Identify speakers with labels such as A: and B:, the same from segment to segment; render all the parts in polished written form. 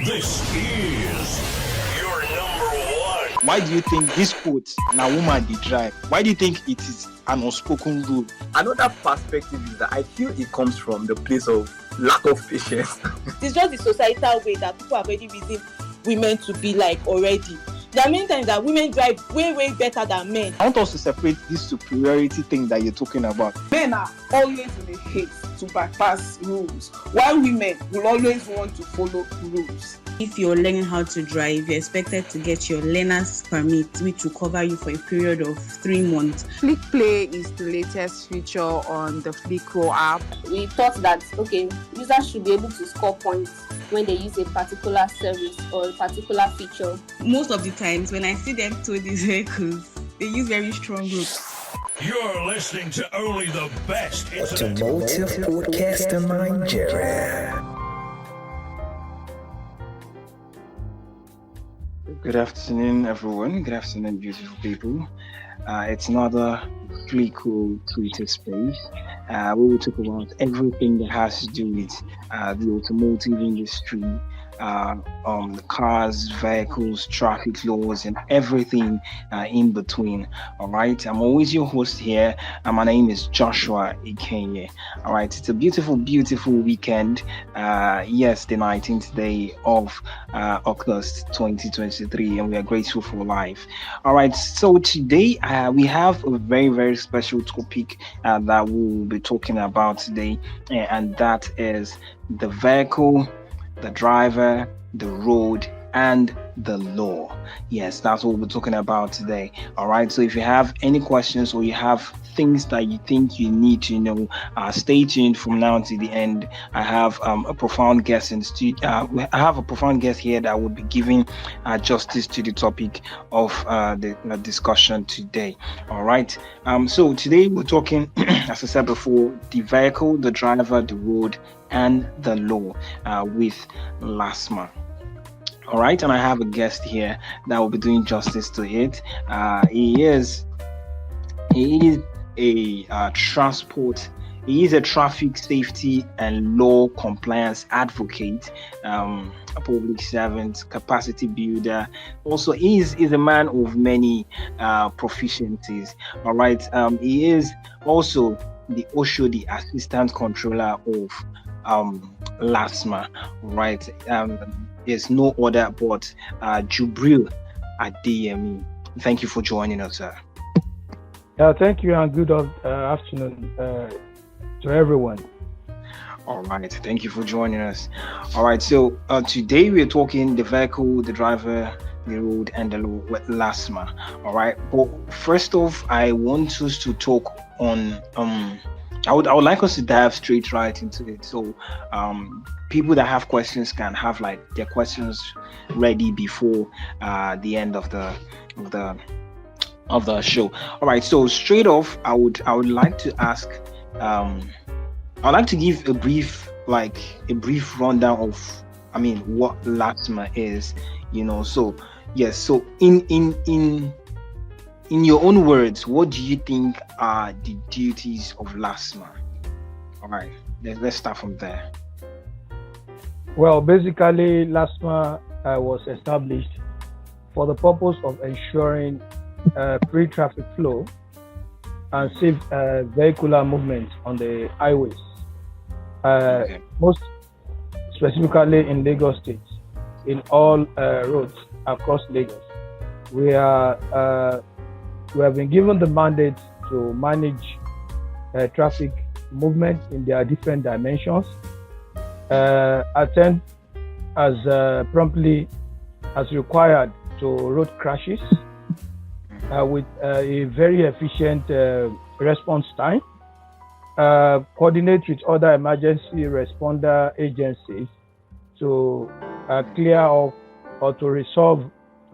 A: This is your number one.
B: Why do you think this quote, "Na woman dey drive"? Why do you think it is an unspoken rule?
C: Another perspective is that I feel it comes from the place of lack of patience.
D: It's just the societal way that people have already reasoned women to be like already. There are many times that women drive way better than men.
B: I want us to separate this superiority thing that you're talking about.
E: Men are always in a haste to bypass rules, while women will always want to follow rules.
F: If you're learning how to drive, you're expected to get your learner's permit, which will cover you for a period of 3 months.
G: Flick Play is the latest feature on the Flickro app.
H: We thought that, users should be able to score points when they use a particular service or a particular feature.
F: Most of the times when I see them tow these vehicles, they use very strong ropes.
A: You're listening to only the best
I: Automotive podcast in Nigeria.
B: Good afternoon, everyone. Good afternoon, beautiful people. It's another Flickro Twitter space. We will talk about everything that has to do with the automotive industry, cars, vehicles, traffic laws, and everything in between. All right, I'm always your host here, and my name is Joshua Ikenye. All right, it's a beautiful weekend. Yes, the 19th day of August 2023, and we are grateful for life. All right, so today we have a very special topic that we'll be talking about today, and that is the vehicle, the driver, the road, and the law. Yes, that's what we're talking about today. All right, so if you have any questions or you have things that you think you need to know, stay tuned from now to the end. I have a profound guest in studio. I have a profound guest here that will be giving justice to the topic of the discussion today. All right, so today we're talking, as I said before, the vehicle, the driver, the road, and the law with LASTMA. All right, and I have a guest here that will be doing justice to it. He is a traffic safety and law compliance advocate, a public servant, capacity builder. Also, he is a man of many proficiencies. All right, he is also the Oshodi assistant controller of LASTMA. Right, there's no other but Jubril Adeyemi. Thank you for joining us, sir.
J: Thank you, and good afternoon to everyone.
B: All right, thank you for joining us. All right, so today we're talking the vehicle, the driver, the road, and the law with LASTMA. All right, but first off, I want us to talk on I would like us to dive straight right into it. So people that have questions can have like their questions ready before the end of the show. All right, so straight off, I would like to ask, I'd like to give a brief rundown of what LASTMA is, so yes, so in your own words, what do you think are the duties of LASTMA? All right, let's start from there.
J: Well, basically, LASTMA was established for the purpose of ensuring free traffic flow and safe vehicular movement on the highways, most specifically in Lagos State, in all roads across Lagos. We have been given the mandate to manage traffic movement in their different dimensions, attend as promptly as required to road crashes with a very efficient response time, coordinate with other emergency responder agencies to clear up or to resolve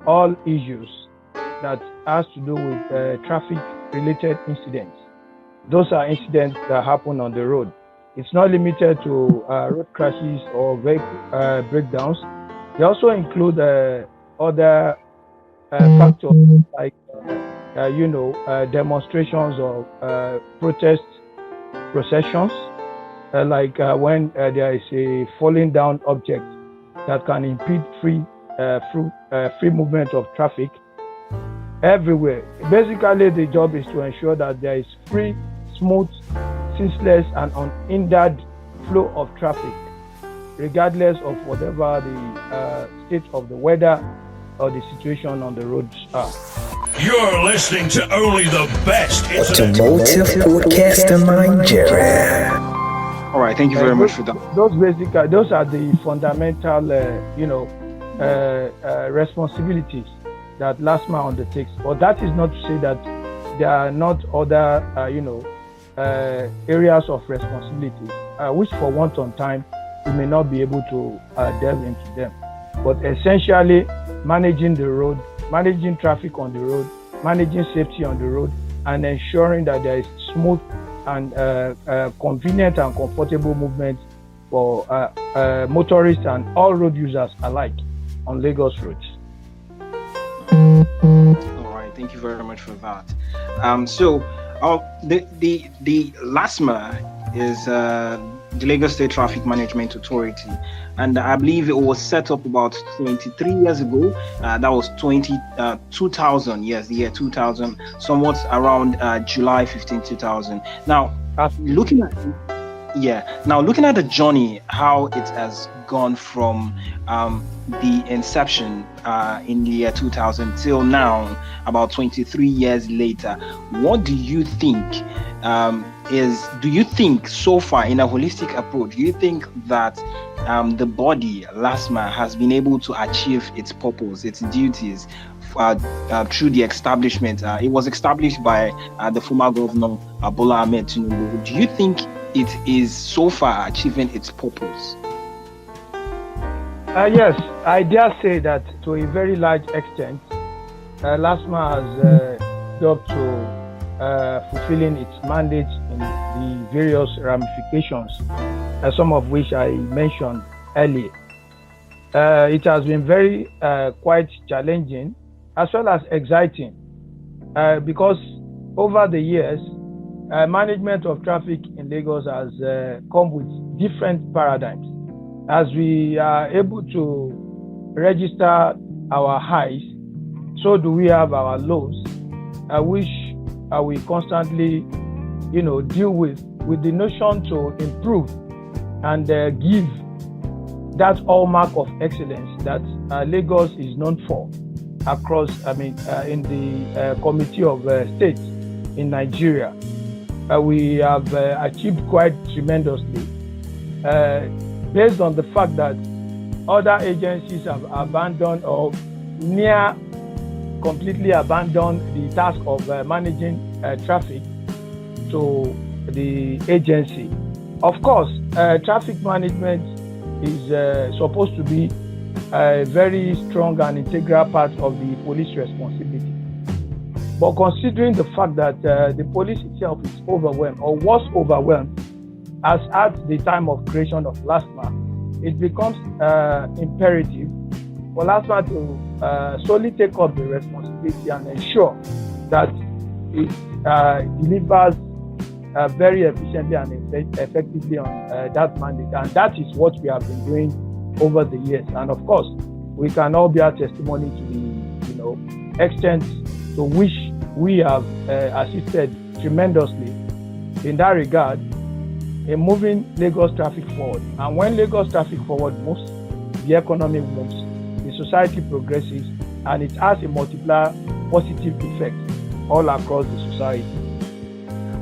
J: all issues that has to do with traffic-related incidents. Those are incidents that happen on the road. It's not limited to road crashes or vehicle breakdowns. They also include other factors like, demonstrations or protest processions, like when there is a falling down object that can impede free movement of traffic everywhere. Basically, the job is to ensure that there is free, smooth, ceaseless, and unhindered flow of traffic, regardless of whatever the state of the weather or the situation on the roads are.
A: You're listening to only the best
I: Automotive podcast in Nigeria.
B: All right, thank you very much for that.
J: Those are the fundamental, responsibilities that LASTMA undertakes. But that is not to say that there are not other, areas of responsibilities, which for want of time, we may not be able to delve into them. But essentially, managing the road, managing traffic on the road, managing safety on the road, and ensuring that there is smooth and convenient and comfortable movement for motorists and all road users alike on Lagos roads.
B: All right, thank you very much for that. The LASTMA is the Lagos State Traffic Management Authority, and I believe it was set up about 23 years ago. That was 2000, yes, the year 2000, somewhat around July 15, 2000. Now, looking at the journey, how it has gone from the inception in the year 2000 till now, about 23 years later, what do you think do you think so far, in a holistic approach, do you think that the body, LASTMA, has been able to achieve its purpose, its duties through the establishment? It was established by the former governor, Bola Ahmed Tinubu. Do you think it is so far achieving its purpose?
J: Yes, I dare say that to a very large extent, LASTMA has got to fulfilling its mandate in the various ramifications, some of which I mentioned earlier. It has been very quite challenging as well as exciting because over the years, management of traffic in Lagos has come with different paradigms. As we are able to register our highs, so do we have our lows, which we constantly, deal with the notion to improve and give that hallmark of excellence that Lagos is known for across, in the Committee of States in Nigeria. We have achieved quite tremendously based on the fact that other agencies have abandoned or near completely abandoned the task of managing traffic to the agency. Of course, traffic management is supposed to be a very strong and integral part of the police responsibility. But considering the fact that the police itself is overwhelmed or was overwhelmed as at the time of creation of LASTMA, it becomes imperative for LASTMA to solely take up the responsibility and ensure that it delivers very efficiently and effectively on that mandate. And that is what we have been doing over the years. And of course, we can all bear testimony to the extent to which we have assisted tremendously in that regard in moving Lagos traffic forward. And when Lagos traffic forward moves, the economy moves, the society progresses, and it has a multiplier positive effect all across the society.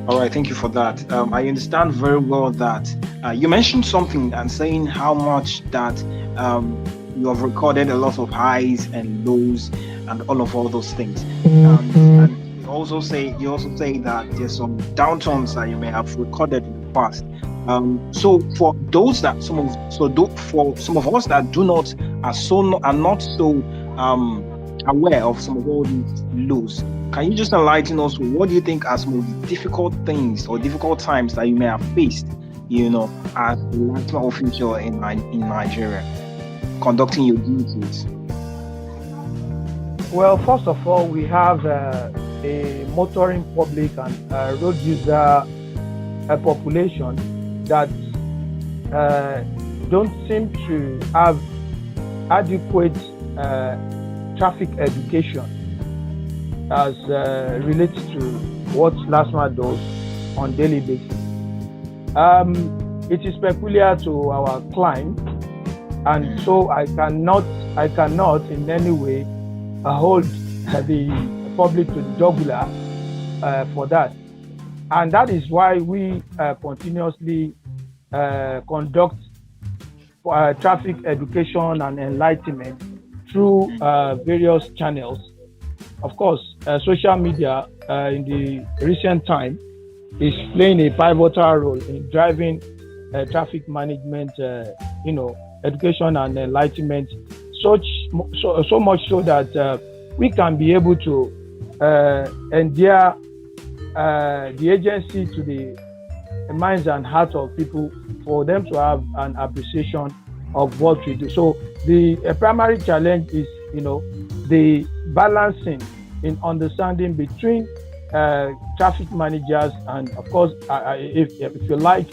B: All right, thank you for that. I understand very well that you mentioned something and saying how much that you have recorded a lot of highs and lows and all those things. And you also say that there's some downturns that you may have recorded in the past. So for those that for some of us that are not so aware of some of all these lows, can you just enlighten us? What do you think are some of the difficult things or difficult times that you may have faced, as a LASTMA official in Nigeria, conducting your duties?
J: Well, first of all, we have a motoring public and road user population that don't seem to have adequate traffic education as related to what LASTMA does on daily basis. It is peculiar to our client, and so I cannot in any way hold the public to the jugular for that. And that is why we continuously conduct traffic education and enlightenment through various channels. Of course, social media in the recent time is playing a pivotal role in driving traffic management, education and enlightenment, so much so that we can be able to endear the agency to the minds and hearts of people, for them to have an appreciation of what we do. So the primary challenge is, the balancing in understanding between traffic managers and, of course, if you like,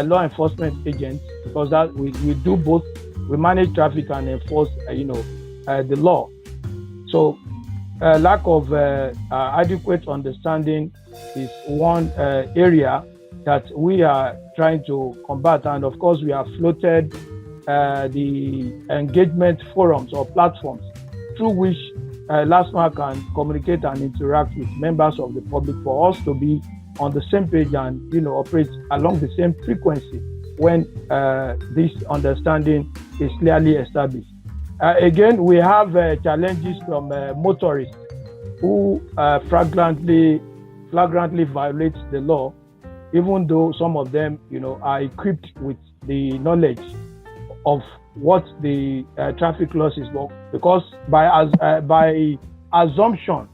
J: law enforcement agents, because that we do both. We manage traffic and enforce, the law. So lack of adequate understanding is one area that we are trying to combat. And of course, we have floated the engagement forums or platforms through which LASTMA can communicate and interact with members of the public, for us to be on the same page and operate along the same frequency when this understanding is clearly established. Again, we have challenges from motorists who flagrantly violate the law, even though some of them, are equipped with the knowledge of what the traffic laws is, because by assumption,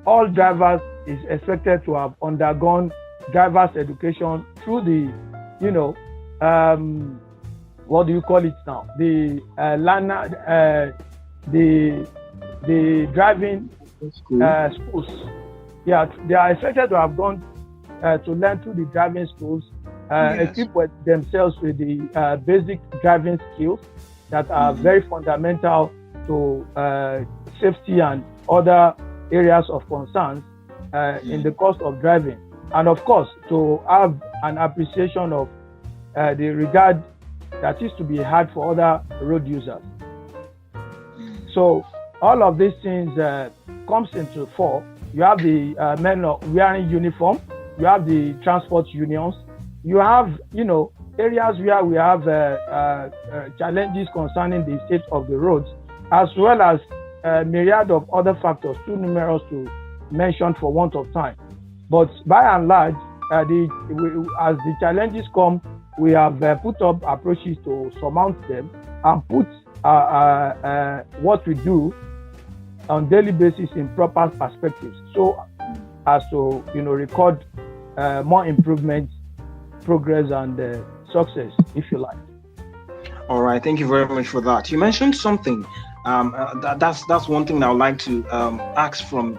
J: all drivers is expected to have undergone driver's education through the, what do you call it now? The the driving schools. Yeah, they are expected to have gone to learn through the driving schools, equip themselves with the basic driving skills that are very fundamental to safety and other areas of concerns in the course of driving. And of course, to have an appreciation of the regard that is to be had for other road users. So all of these things comes into fore. You have the men wearing uniform. You have the transport unions. You have, areas where we have challenges concerning the state of the roads, as well as a myriad of other factors, too numerous to mention for want of time. But by and large, as the challenges come, we have put up approaches to surmount them and put what we do on daily basis in proper perspectives, so as to record more improvements, progress, and success, if you like.
B: All right, thank you very much for that. You mentioned something. That's one thing I would like to ask from.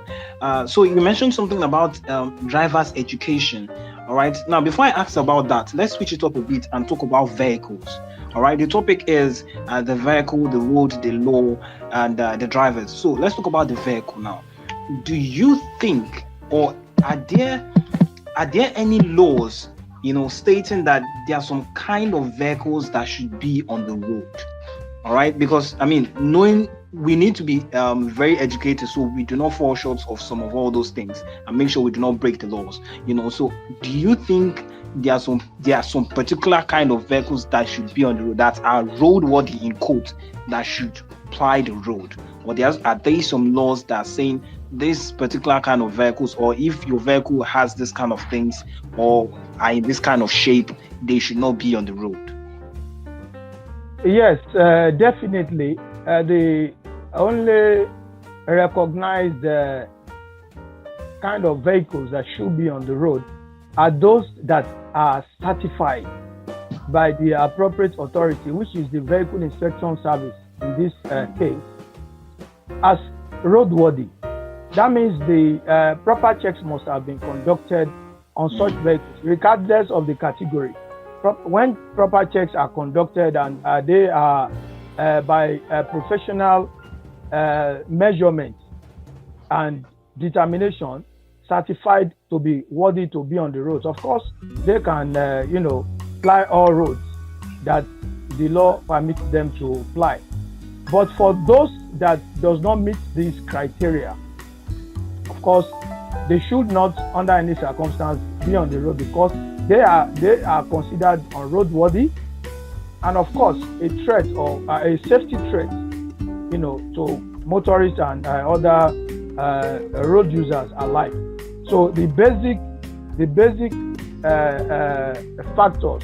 B: So you mentioned something about drivers' education. All right. Now, before I ask about that, let's switch it up a bit and talk about vehicles. All right. The topic is the vehicle, the road, the law, and the drivers. So let's talk about the vehicle now. Do you think, or are there any laws, stating that there are some kind of vehicles that should be on the road? All right, because knowing we need to be very educated, so we do not fall short of some of all those things, and make sure we do not break the laws. So do you think there are some particular kind of vehicles that should be on the road that are roadworthy, in quote, that should ply the road, or are there some laws that are saying this particular kind of vehicles, or if your vehicle has this kind of things or are in this kind of shape, they should not be on the road?
J: Yes, definitely. The only recognized kind of vehicles that should be on the road are those that are certified by the appropriate authority, which is the Vehicle Inspection Service in this case, as roadworthy. That means the proper checks must have been conducted on such vehicles, regardless of the category. When proper checks are conducted and they are by professional measurement and determination, certified to be worthy to be on the roads. Of course, they can, ply all roads that the law permits them to ply. But for those that does not meet these criteria, of course, they should not, under any circumstance, be on the road because they are considered unroadworthy, and of course, a threat or a safety threat, to motorists and other road users alike. So the basic factors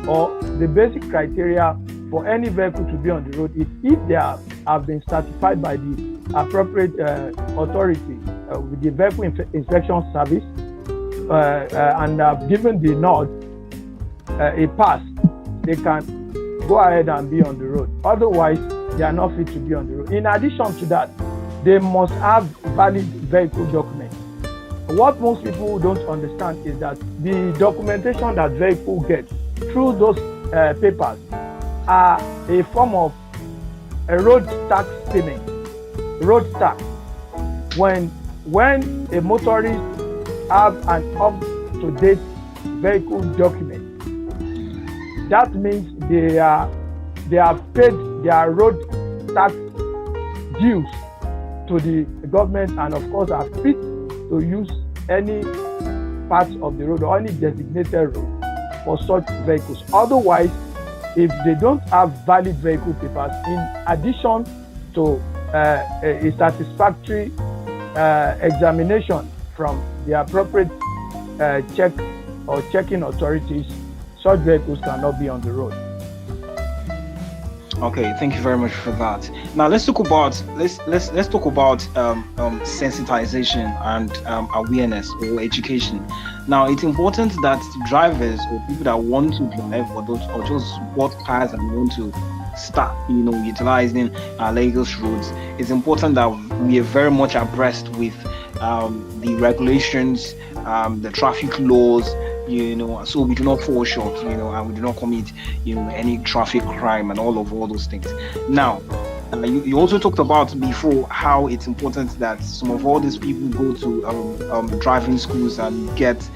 J: or the basic criteria for any vehicle to be on the road is if they have been certified by the appropriate authority with the vehicle inspection service and have given the nod a pass, they can go ahead and be on the road. Otherwise, they are not fit to be on the road. In addition to that, they must have valid vehicle documents. What most people don't understand is that the documentation that vehicle gets through those papers are a form of a road tax payment, road tax. When a motorist have an up-to-date vehicle document, that means they have paid their road tax dues to the government, and of course are fit to use any part of the road or any designated road for such vehicles. Otherwise, if they don't have valid vehicle papers, in addition to a satisfactory examination from the appropriate check or checking authorities, such vehicles cannot be on the road.
B: Okay, thank you very much for that. Now let's talk about sensitization and awareness or education. Now it's important that drivers or people that want to drive or just bought cars and want to start, utilizing Lagos roads. It's important that we are very much abreast with the regulations, the traffic laws, so we do not fall short, and we do not commit, any traffic crime and all those things. Now, you also talked about before how it's important that some of all these people go to driving schools and get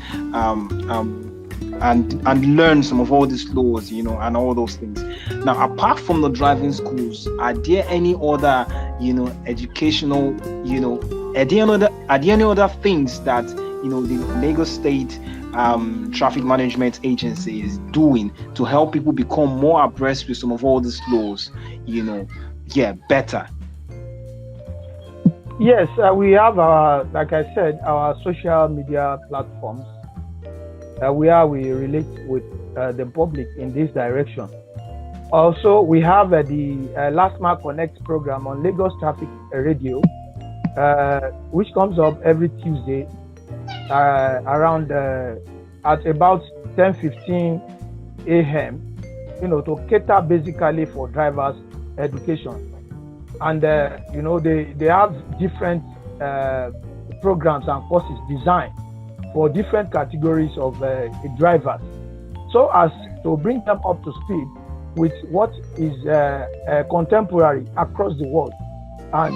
B: and learn some of all these laws, and all those things. Now, apart from the driving schools, are there any other, educational, are there any other things that the Lagos State Traffic Management Agency is doing to help people become more abreast with some of all these laws, better?
J: Yes, we have like I said, our social media platforms where we relate with the public in this direction. Also, we have the LASTMA Connect program on Lagos Traffic Radio, which comes up every Tuesday around at about 10:15 a.m. To cater basically for drivers' education, and they have different programs and courses designed for different categories of drivers, so as to bring them up to speed with what is contemporary across the world, and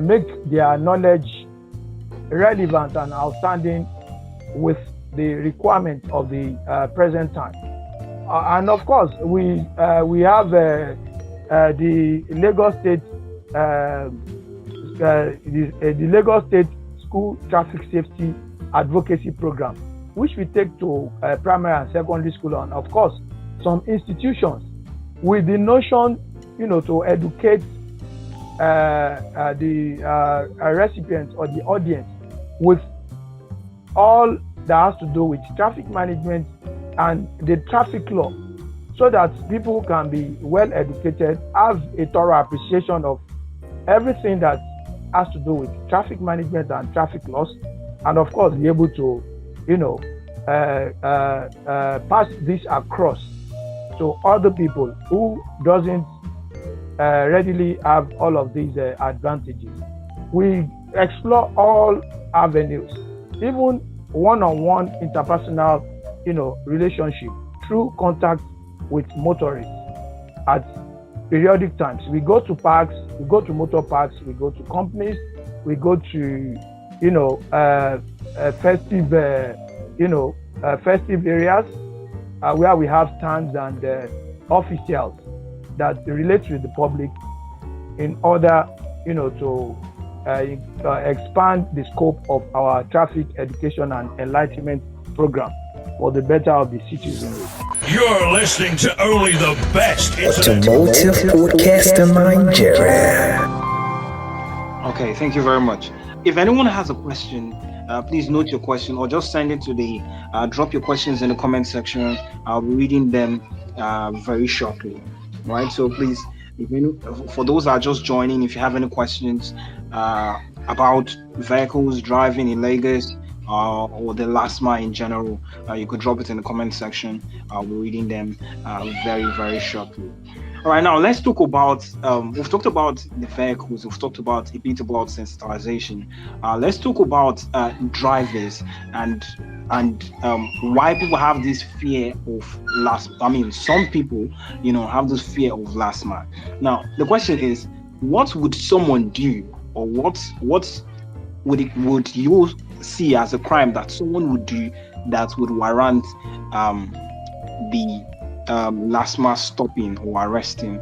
J: make their knowledge relevant and outstanding with the requirements of the present time. And of course, we have the Lagos State the Lagos State School Traffic Safety Advocacy Program, which we take to primary and secondary school, and of course some institutions, with the notion, to educate the recipients or the audience with all that has to do with traffic management and the traffic law, so that people can be well educated, have a thorough appreciation of everything that has to do with traffic management and traffic laws, and of course be able to, pass this across to other people who doesn't readily have all of these advantages. We explore all avenues, even one-on-one interpersonal, relationship through contact with motorists at periodic times. We go to parks, we go to motor parks, we go to companies, we go to, festive, festive areas where we have stands and officials that relate with the public in order, to expand the scope of our traffic education and enlightenment program for the better of the citizenry.
A: You're listening to only the best internet.
I: Automotive Podcast in Nigeria.
B: Okay, thank you very much. If anyone has a question, please note your question or just send it to the drop your questions in the comment section. I'll be reading them very shortly. Right, so please, for those that are just joining, if you have any questions about vehicles driving in Lagos or the LASTMA in general, you could drop it in the comment section. I'll be reading them very, very shortly. All right, now let's talk about, we've talked about the vehicles, we've talked about a bit about sensitization. Let's talk about drivers and why people have this fear of LASTMA. I mean, some people, have this fear of LASTMA. Now, the question is, what would someone do, or what would you see as a crime that someone would do that would warrant the LASTMA stopping or arresting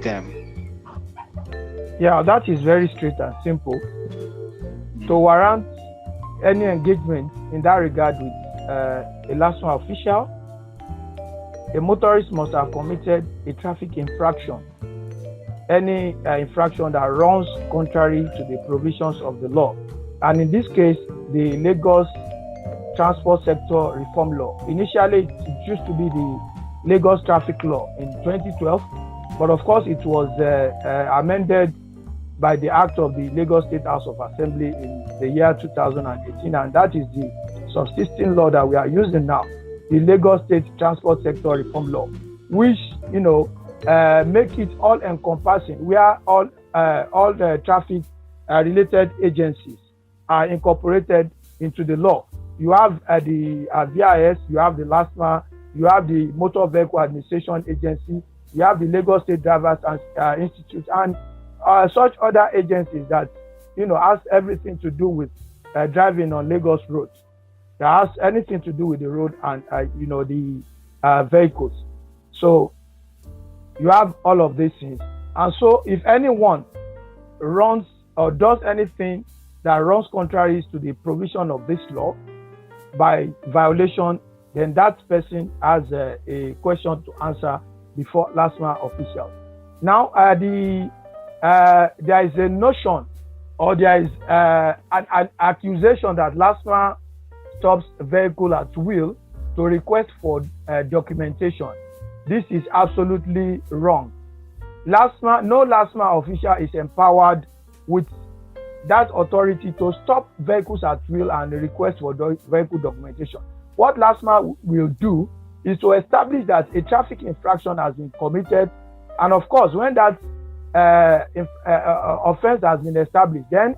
B: them?
J: Yeah, that is very straight and simple. To warrant any engagement in that regard with a LASTMA official, a motorist must have committed a traffic infraction, any infraction that runs contrary to the provisions of the law. And in this case, the Lagos Transport Sector Reform Law. Initially, it used to be the Lagos Traffic Law in 2012, but of course it was amended by the Act of the Lagos State House of Assembly in the year 2018, and that is the subsisting law that we are using now, the Lagos State Transport Sector Reform Law, which make it all-encompassing, where all the traffic related agencies are incorporated into the law. You have the VIS, you have the LASTMA, you have the Motor Vehicle Administration Agency, you have the Lagos State Drivers Institute, and such other agencies that has everything to do with driving on Lagos roads. That has anything to do with the road and the vehicles. So you have all of these things, and so if anyone runs or does anything that runs contrary to the provision of this law by violation, then that person has a question to answer before LASTMA officials. Now, there is a notion, or there is an accusation that LASTMA stops vehicle at will to request for documentation. This is absolutely wrong. No LASTMA official is empowered with that authority to stop vehicles at will and request for vehicle documentation. What LASTMA will do is to establish that a traffic infraction has been committed, and of course, when that offense has been established, then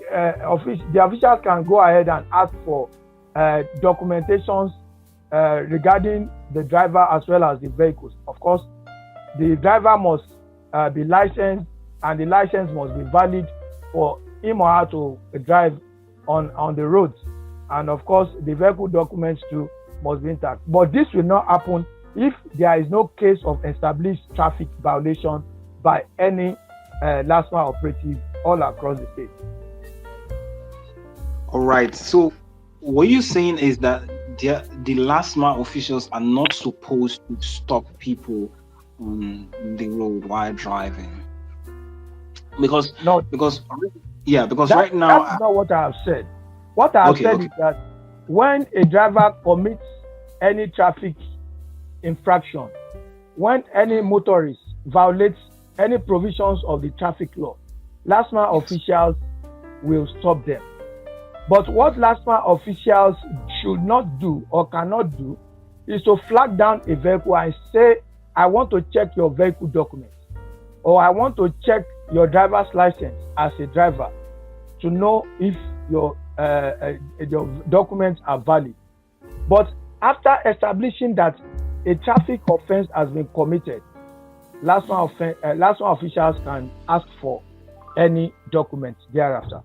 J: the officials can go ahead and ask for documentations regarding the driver as well as the vehicles. Of course, the driver must be licensed, and the license must be valid for him or her to drive on the roads. And of course, the vehicle documents too must be intact. But this will not happen if there is no case of established traffic violation by any LASTMA operative all across the state.
B: All right. So what you're saying is that the LASTMA officials are not supposed to stop people on the road while driving. Because right now
J: that's not what I have said. What I have said is that when a driver commits any traffic infraction, when any motorist violates any provisions of the traffic law, LASTMA officials will stop them. But what LASTMA officials should not do or cannot do is to flag down a vehicle and say, I want to check your vehicle documents, or I want to check your driver's license as a driver to know if your documents are valid. But after establishing that a traffic offense has been committed, LASTMA officials can ask for any document thereafter.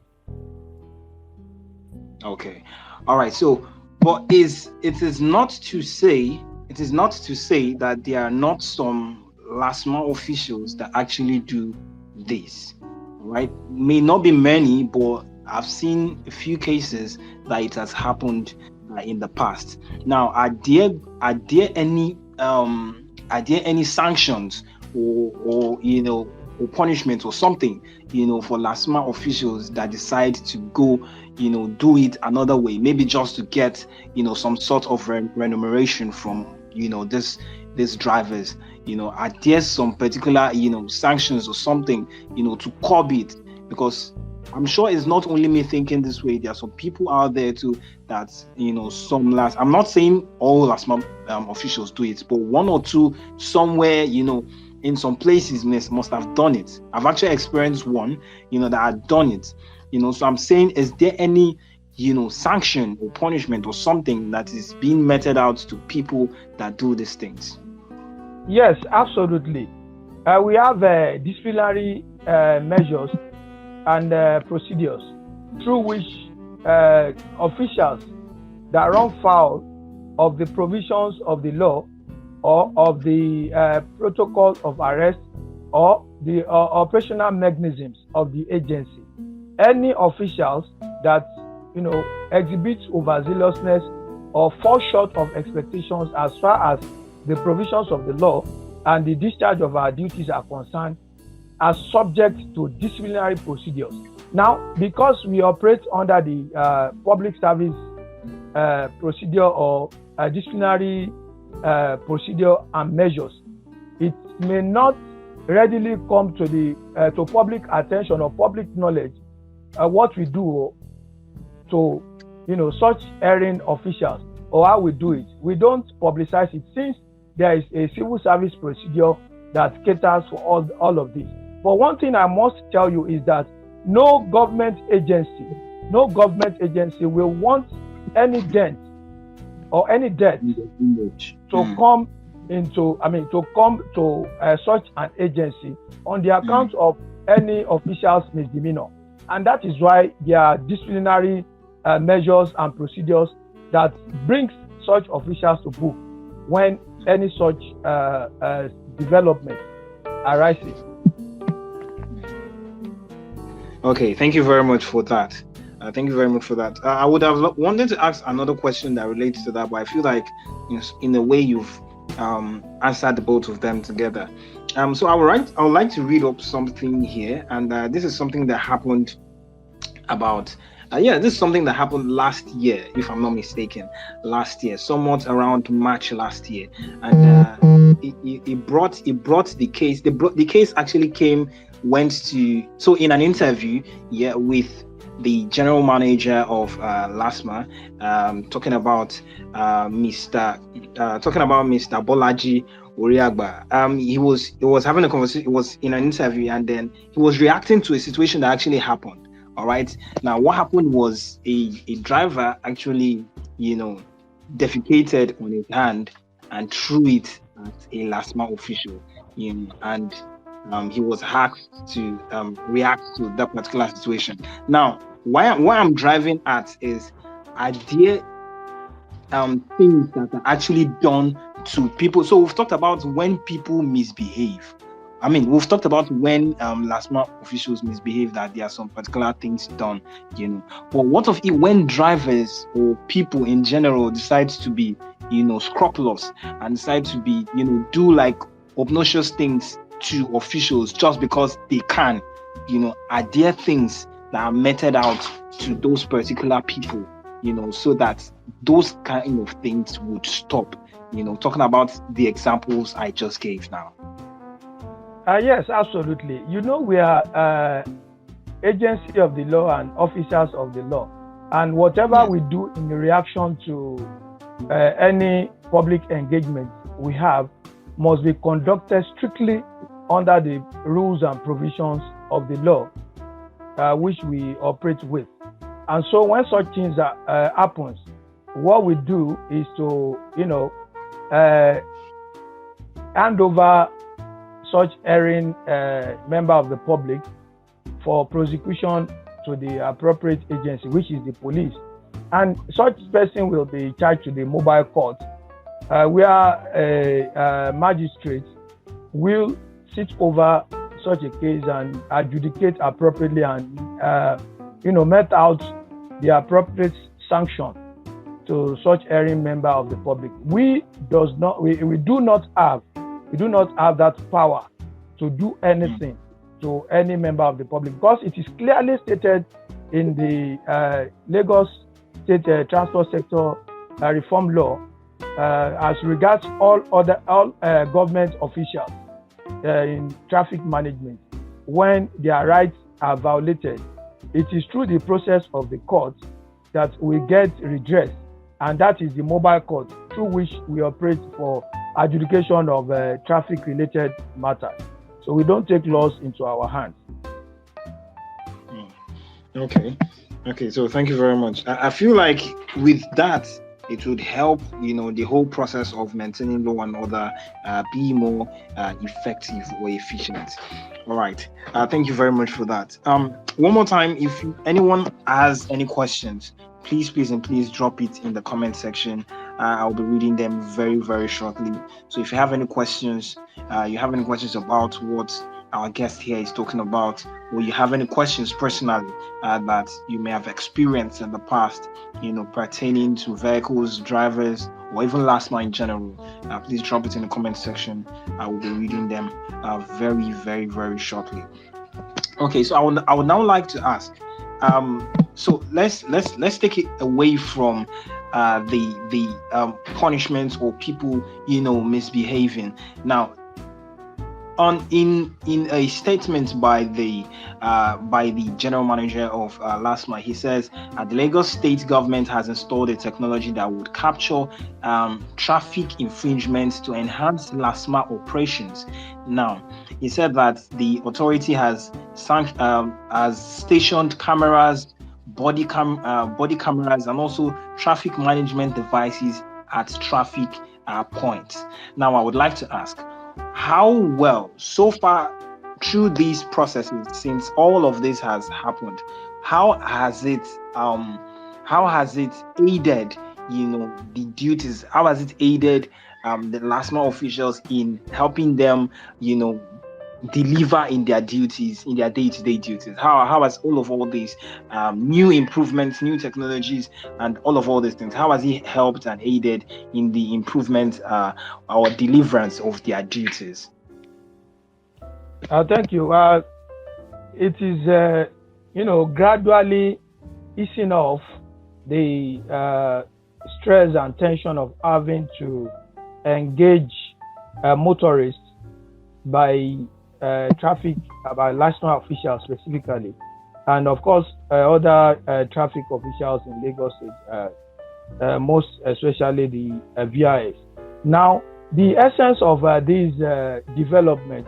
B: Okay. All right. So, but it is not to say that there are not some LASTMA officials that actually do this, right? May not be many, but I've seen a few cases that it has happened in the past. Now, are there any sanctions or or punishment or something, for LASTMA officials that decide to go, do it another way, maybe just to get, some sort of remuneration from, these drivers? Are there some particular, sanctions or something, to curb it? Because I'm sure it's not only me thinking this way. There are some people out there too that, I'm not saying all LASTMA officials do it, but one or two somewhere, in some places must have done it. I've actually experienced one, that had done it. So I'm saying, is there any, sanction or punishment or something that is being meted out to people that do these things?
J: Yes, absolutely. We have disciplinary measures and procedures through which officials that run foul of the provisions of the law or of the protocol of arrest or the operational mechanisms of the agency. Any officials that exhibits overzealousness or fall short of expectations as far as the provisions of the law and the discharge of our duties are concerned are subject to disciplinary procedures. Now, because we operate under the public service procedure or disciplinary procedure and measures, it may not readily come to the to public attention or public knowledge what we do to such erring officials or how we do it. We don't publicize it since there is a civil service procedure that caters for all of this. But one thing I must tell you is that no government agency will want any dent or any debt to come to such an agency on the account of any official's misdemeanor. And that is why there are disciplinary measures and procedures that brings such officials to book when any such development arises.
B: Okay, thank you very much for that. I would have wanted to ask another question that relates to that, but I feel like in a way you've answered the both of them together. So I would like to read up something here, and this is something that happened about this is something that happened last year, if I'm not mistaken. Last year, somewhat around March last year, and it brought the case. The case actually in an interview, with the general manager of LASTMA, talking about Mr. Bolaji Oriagba. He was having a conversation. He was in an interview, and then he was reacting to a situation that actually happened. All right. Now, what happened was a driver actually, defecated on his hand and threw it at a LASTMA official, and he was asked to react to that particular situation. Now, why I'm driving at is, are there things that are actually done to people? So we've talked about when people misbehave. We've talked about when LASTMA officials misbehave, that there are some particular things done, But what of it when drivers or people in general decide to be, scrupulous and decide to be, do like obnoxious things to officials just because they can? Are there things that are meted out to those particular people, so that those kind of things would stop? Talking about the examples I just gave now.
J: Yes, absolutely. We are agency of the law and officers of the law, and whatever we do in reaction to any public engagement we have must be conducted strictly under the rules and provisions of the law which we operate with. And so when such things happens, what we do is to hand over such erring member of the public for prosecution to the appropriate agency, which is the police. And such person will be charged to the mobile court, where a magistrate will sit over such a case and adjudicate appropriately and met out the appropriate sanction to such erring member of the public. We do not have that power to do anything to any member of the public, because it is clearly stated in the Lagos State Transport Sector Reform Law as regards all government officials in traffic management. When their rights are violated, it is through the process of the court that we get redress, and that is the mobile court through which we operate for adjudication of traffic-related matters. So we don't take laws into our hands.
B: Okay. So thank you very much. I feel like with that, it would help, the whole process of maintaining law and order be more effective or efficient. All right. Thank you very much for that. One more time, if anyone has any questions, please drop it in the comment section. I'll be reading them very, very shortly. So if you have any questions, about what our guest here is talking about, or you have any questions personally that you may have experienced in the past, pertaining to vehicles, drivers, or even LASTMA in general, please drop it in the comment section. I will be reading them very, very, very shortly. Okay, so I would now like to ask. So let's take it away from the punishments or people misbehaving. Now, in a statement by the general manager of LASTMA, he says the Lagos state government has installed a technology that would capture traffic infringements to enhance LASTMA operations. Now, he said that the authority has stationed cameras, body cameras, and also traffic management devices at traffic points. Now, I would like to ask, how well so far through these processes, since all of this has happened, how has it aided the duties? How has it aided the LASTMA officials in helping them deliver in their duties, in their day-to-day duties? How has all these new improvements, new technologies, and all these things, how has it helped and aided in the improvement or deliverance of their duties?
J: Thank you. It is gradually easing off the stress and tension of having to engage motorists by traffic, by LASTMA officials specifically, and of course other traffic officials in Lagos State, most especially the VIS. Now, the essence of this development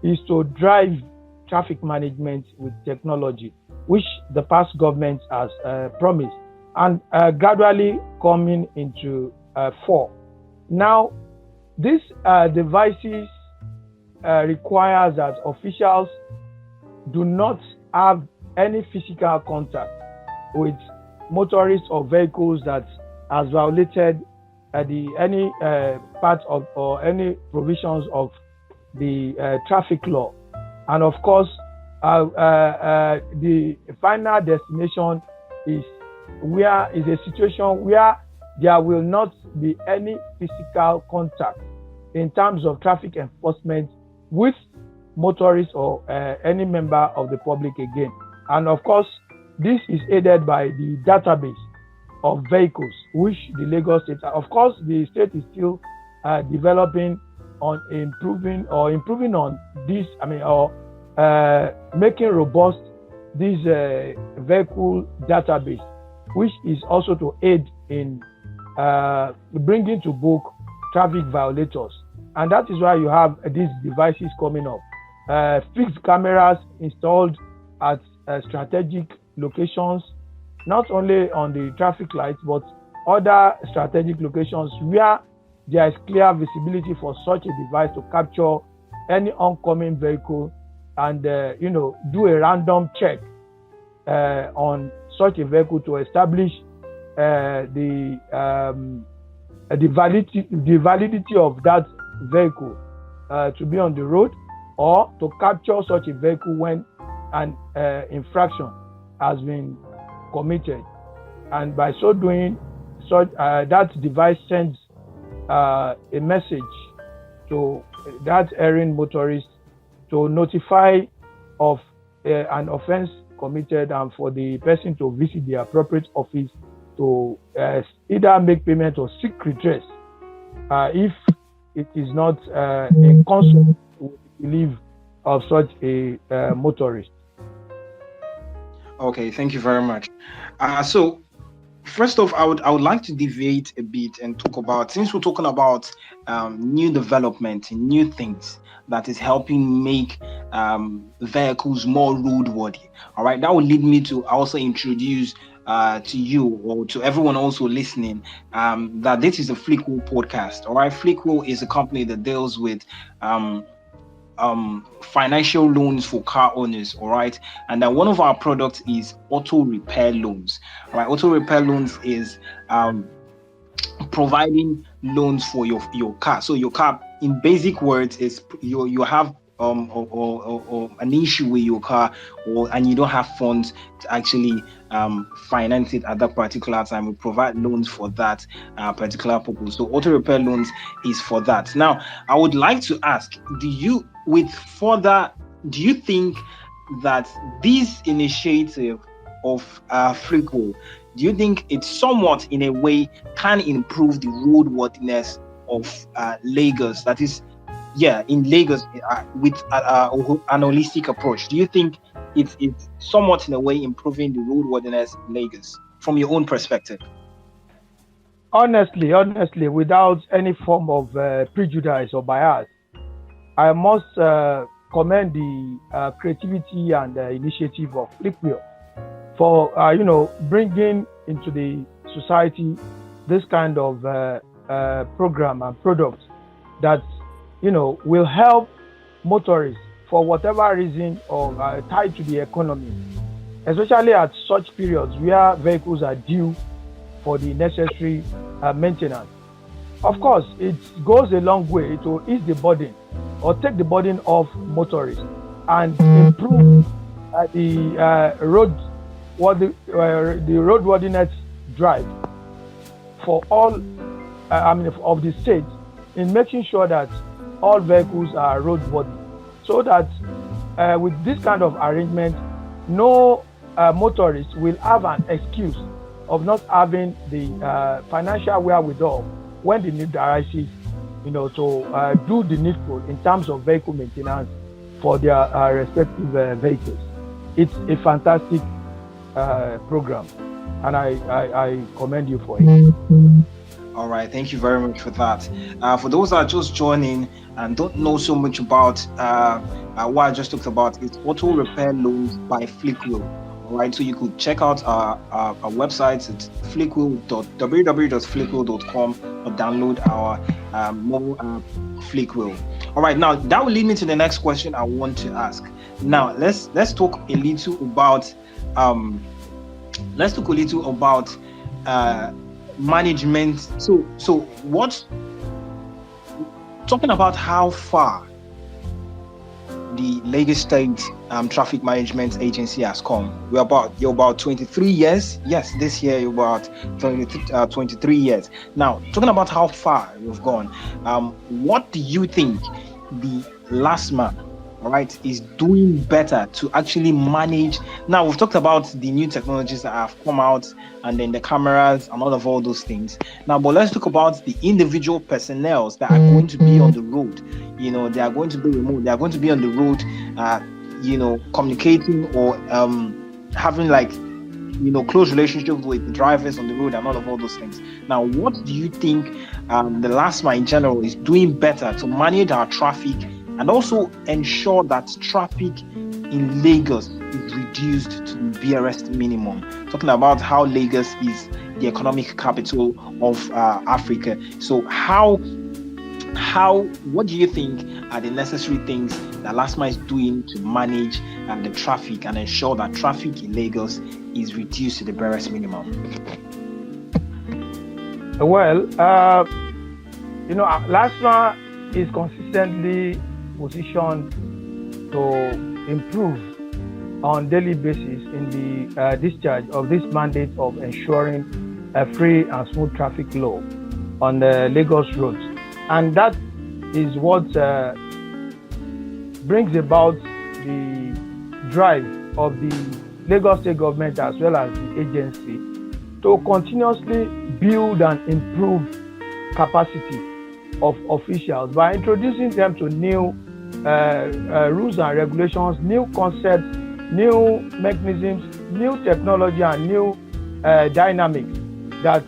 J: is to drive traffic management with technology, which the past government has promised, and gradually coming into force. Now, these devices requires that officials do not have any physical contact with motorists or vehicles that has violated any part of or any provisions of the traffic law. And of course, the final destination is a situation where there will not be any physical contact in terms of traffic enforcement with motorists or any member of the public again. And of course, this is aided by the database of vehicles, which the Lagos State, of course, the state is still developing on improving on this, making robust this vehicle database, which is also to aid in bringing to book traffic violators. And that is why you have these devices coming up. Fixed cameras installed at strategic locations, not only on the traffic lights, but other strategic locations where there is clear visibility for such a device to capture any oncoming vehicle and do a random check on such a vehicle to establish the validity of that vehicle to be on the road, or to capture such a vehicle when an infraction has been committed. And by so doing, that device sends a message to that erring motorist to notify of an offense committed, and for the person to visit the appropriate office to either make payment or seek redress if it is not in consonance with the belief of such a motorist.
B: Okay, thank you very much. So first off, I would like to deviate a bit and talk about, since we're talking about new development, new things that is helping make vehicles more roadworthy. All right, that will lead me to also introduce to you or to everyone also listening that this is a Flickwheel podcast. All right, Flickwheel is a company that deals with financial loans for car owners. All right, and then one of our products is auto repair loans. All right, auto repair loans is providing loans for your car. So your car, in basic words, is you have or an issue with your car, and you don't have funds to actually finance it at that particular time. We provide loans for that particular purpose. So auto repair loans is for that. Now, I would like to ask, do you think that this initiative of Flickwheel, do you think it somewhat in a way can improve the roadworthiness of Lagos? That is, in Lagos with an holistic approach. Do you think it's somewhat in a way improving the roadworthiness in Lagos from your own perspective?
J: Honestly, without any form of prejudice or bias, I must commend the creativity and initiative of Flickwheel for bringing into the society this kind of program and product that will help motorists for whatever reason or tied to the economy, especially at such periods where vehicles are due for the necessary maintenance. Of course, it goes a long way to ease the burden or take the burden off motorists and improve the roadworthiness drive for all of the state, in making sure that all vehicles are roadworthy, so that with this kind of arrangement, no motorist will have an excuse of not having the financial wherewithal when the need arises, to do the needful in terms of vehicle maintenance for their respective vehicles. It's a fantastic program, and I commend you for it.
B: All right, thank you very much for that. For those that are just joining and don't know so much about what I just talked about, it's auto repair loans by Flickwheel. All right, so you could check out our website. It's www.flickwheel.com, or download our mobile app Flickwheel. All right, now that will lead me to the next question I want to ask. Now let's talk a little about management. So what's talking about how far the Lagos State Traffic Management Agency has come. You're about 23 years. Yes, this year you're about 23 years. Now, talking about how far you've gone, what do you think the LASTMA, all right, is doing better to actually manage? Now, we've talked about the new technologies that have come out, and then the cameras and all those things. Now, but let's talk about the individual personnel that are going to be on the road. They are going to be remote. They are going to be on the road, communicating or having close relationships with the drivers on the road and all those things. Now, what do you think the LASTMA in general is doing better to manage our traffic and also ensure that traffic in Lagos is reduced to the barest minimum? Talking about how Lagos is the economic capital of Africa. So how what do you think are the necessary things that LASTMA is doing to manage the traffic and ensure that traffic in Lagos is reduced to the barest minimum?
J: Well, LASTMA is consistently positioned to improve on daily basis in the discharge of this mandate of ensuring a free and smooth traffic flow on the Lagos roads. And that is what brings about the drive of the Lagos State government as well as the agency to continuously build and improve capacity of officials by introducing them to new rules and regulations, new concepts, new mechanisms, new technology, and new dynamics that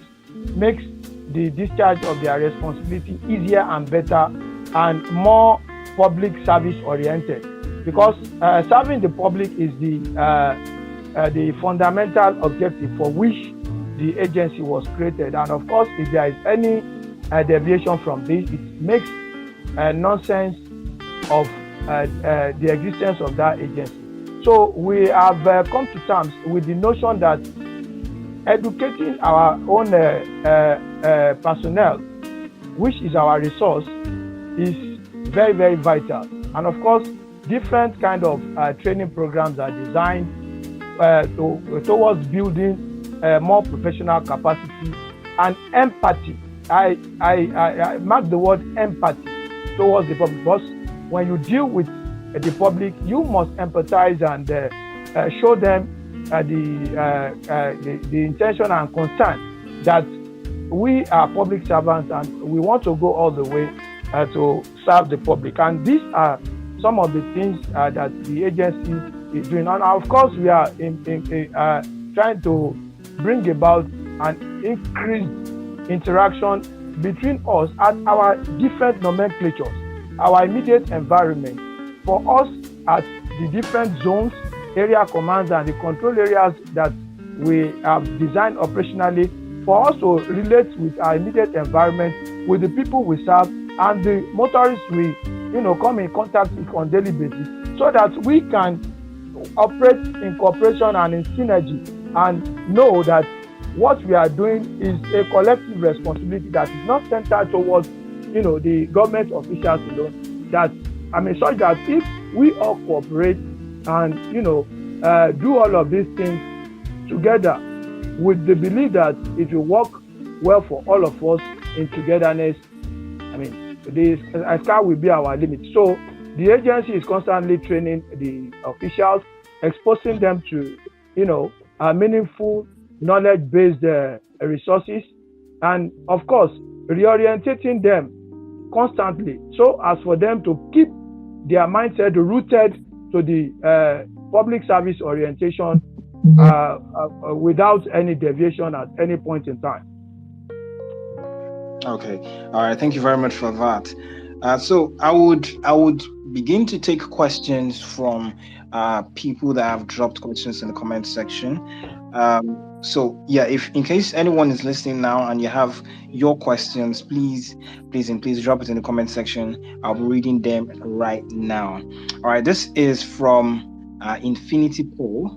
J: makes the discharge of their responsibility easier and better and more public service oriented. Because serving the public is the fundamental objective for which the agency was created. And of course, if there is any deviation from this, it makes nonsense of the existence of that agency. So we have come to terms with the notion that educating our own personnel, which is our resource, is very, very vital. And of course, different kind of training programs are designed towards building more professional capacity and empathy. I mark the word empathy towards the public, because when you deal with the public, you must empathize and show them the intention and concern that we are public servants and we want to go all the way to serve the public. And these are some of the things that the agency is doing. And of course, we are trying to bring about an increased interaction between us and our different nomenclatures, our immediate environment. For us at the different zones, area commands, and the control areas that we have designed operationally, for us to relate with our immediate environment, with the people we serve, and the motorists we come in contact with on daily basis, so that we can operate in cooperation and in synergy and know that what we are doing is a collective responsibility that is not centered towards the government officials alone. Such that if we all cooperate and do all of these things together with the belief that it will work well for all of us in togetherness, the sky will be our limit. So the agency is constantly training the officials, exposing them to meaningful knowledge-based resources, and of course reorientating them constantly so as for them to keep their mindset rooted to the public service orientation without any deviation at any point in time.
B: Okay, all right. Thank you very much for that. So I would begin to take questions from people that have dropped questions in the comment section. So yeah, if in case anyone is listening now and you have your questions, please drop it in the comment section. I'll be reading them right now. All right, this is from Infinity Paul,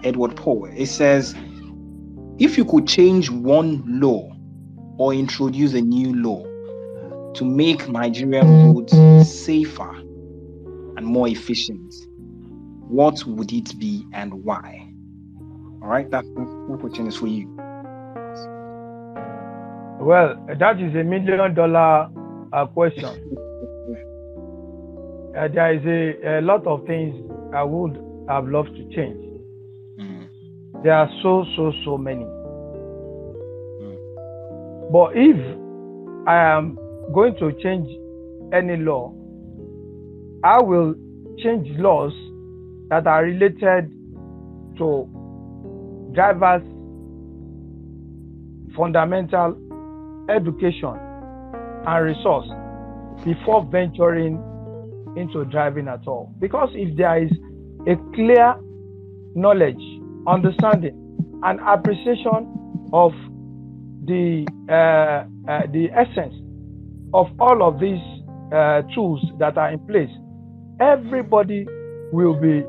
B: Edward Paul. It says, if you could change one law or introduce a new law to make Nigerian roads safer and more efficient, what would it be and why? All right, that question is for you.
J: Well, that is $1 million question. There is a lot of things I would have loved to change. There are so many. But if I am going to change any law, I will change laws that are related to drivers' fundamental education and resource before venturing into driving at all. Because if there is a clear knowledge, understanding, and appreciation of the essence of all of these tools that are in place, everybody will be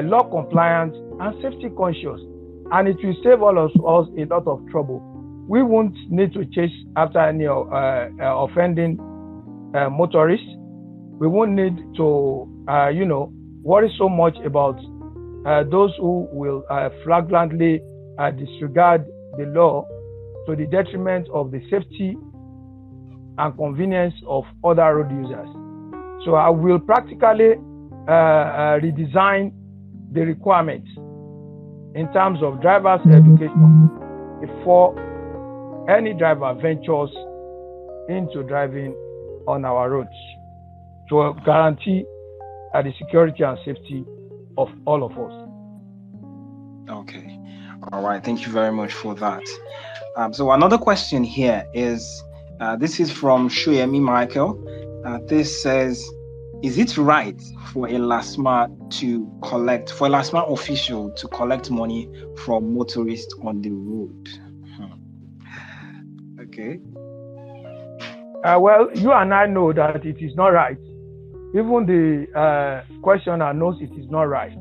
J: law compliant and safety conscious, and it will save all of us a lot of trouble. We won't need to chase after any offending motorists. We won't need to, worry so much about those who will flagrantly disregard the law to the detriment of the safety and convenience of other road users. So I will practically redesign the requirements in terms of drivers' education before any driver ventures into driving on our roads to guarantee the security and safety of all of us.
B: Okay. All right. Thank you very much for that. So another question here is, this is from Shoyemi Michael. This says, is it right for a LASTMA official to collect money from motorists on the road? Okay.
J: Well, you and I know that it is not right. Even the questioner knows it is not right.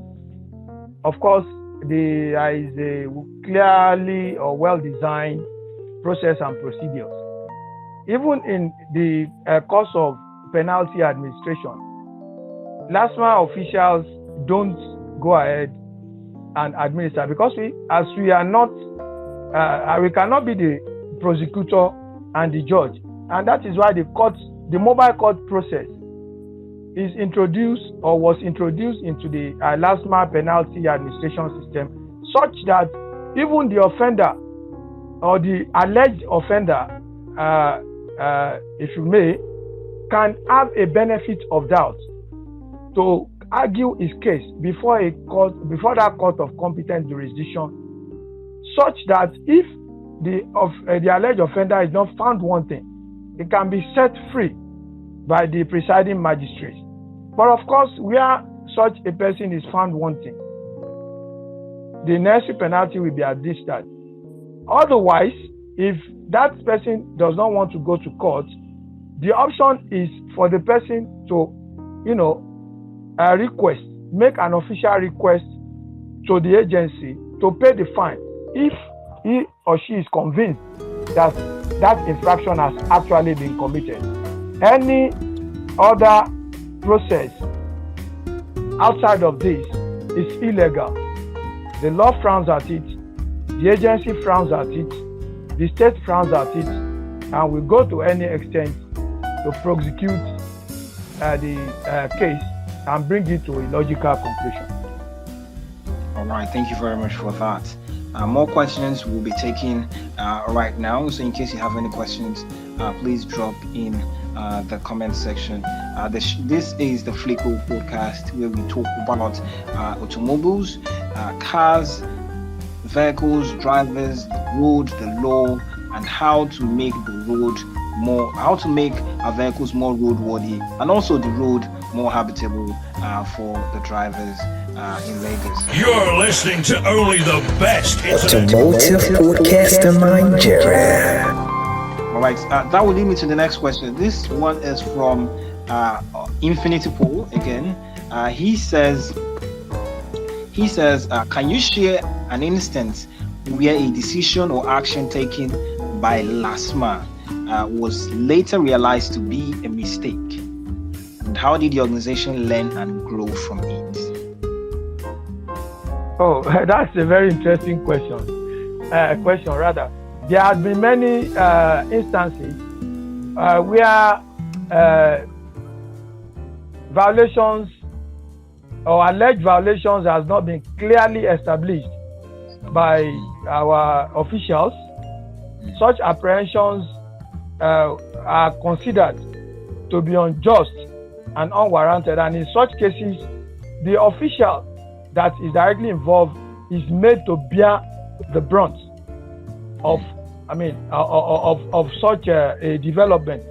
J: Of course, there is a clearly or well-designed process and procedures. Even in the course of penalty administration, LASTMA officials don't go ahead and administer because we cannot be the prosecutor and the judge, and that is why the mobile court process is introduced or was introduced into the LASTMA penalty administration system, such that even the offender or the alleged offender, if you may, can have a benefit of doubt to argue his case before that court of competent jurisdiction, such that if the alleged offender is not found wanting, it can be set free by the presiding magistrate. But of course, where such a person is found wanting, the necessary penalty will be administered. Otherwise, if that person does not want to go to court, the option is for the person to, make an official request to the agency to pay the fine if he or she is convinced that that infraction has actually been committed. Any other process outside of this is illegal. The law frowns at it, the agency frowns at it, the state frowns at it, and will go to any extent to prosecute the case and bring it to a logical conclusion.
B: All right, thank you very much for that. More questions will be taken right now. So in case you have any questions, please drop in the comment section. This is the Flico podcast, where we talk about automobiles, cars, vehicles, drivers, the road, the law, and how to make our vehicles more roadworthy, and also the road more habitable for the drivers in Lagos.
A: You're listening to only the best
I: Automotive podcast in Nigeria.
B: All right, that will lead me to the next question. This one is from Infinity Pool again. He says, can you share an instance where a decision or action taken by LASTMA was later realized to be a mistake? And how did the organization learn and grow from it?
J: Oh, that's a very interesting question. There have been many instances where violations or alleged violations has not been clearly established by our officials. Such apprehensions are considered to be unjust and unwarranted, and in such cases, the official that is directly involved is made to bear the brunt of such a development.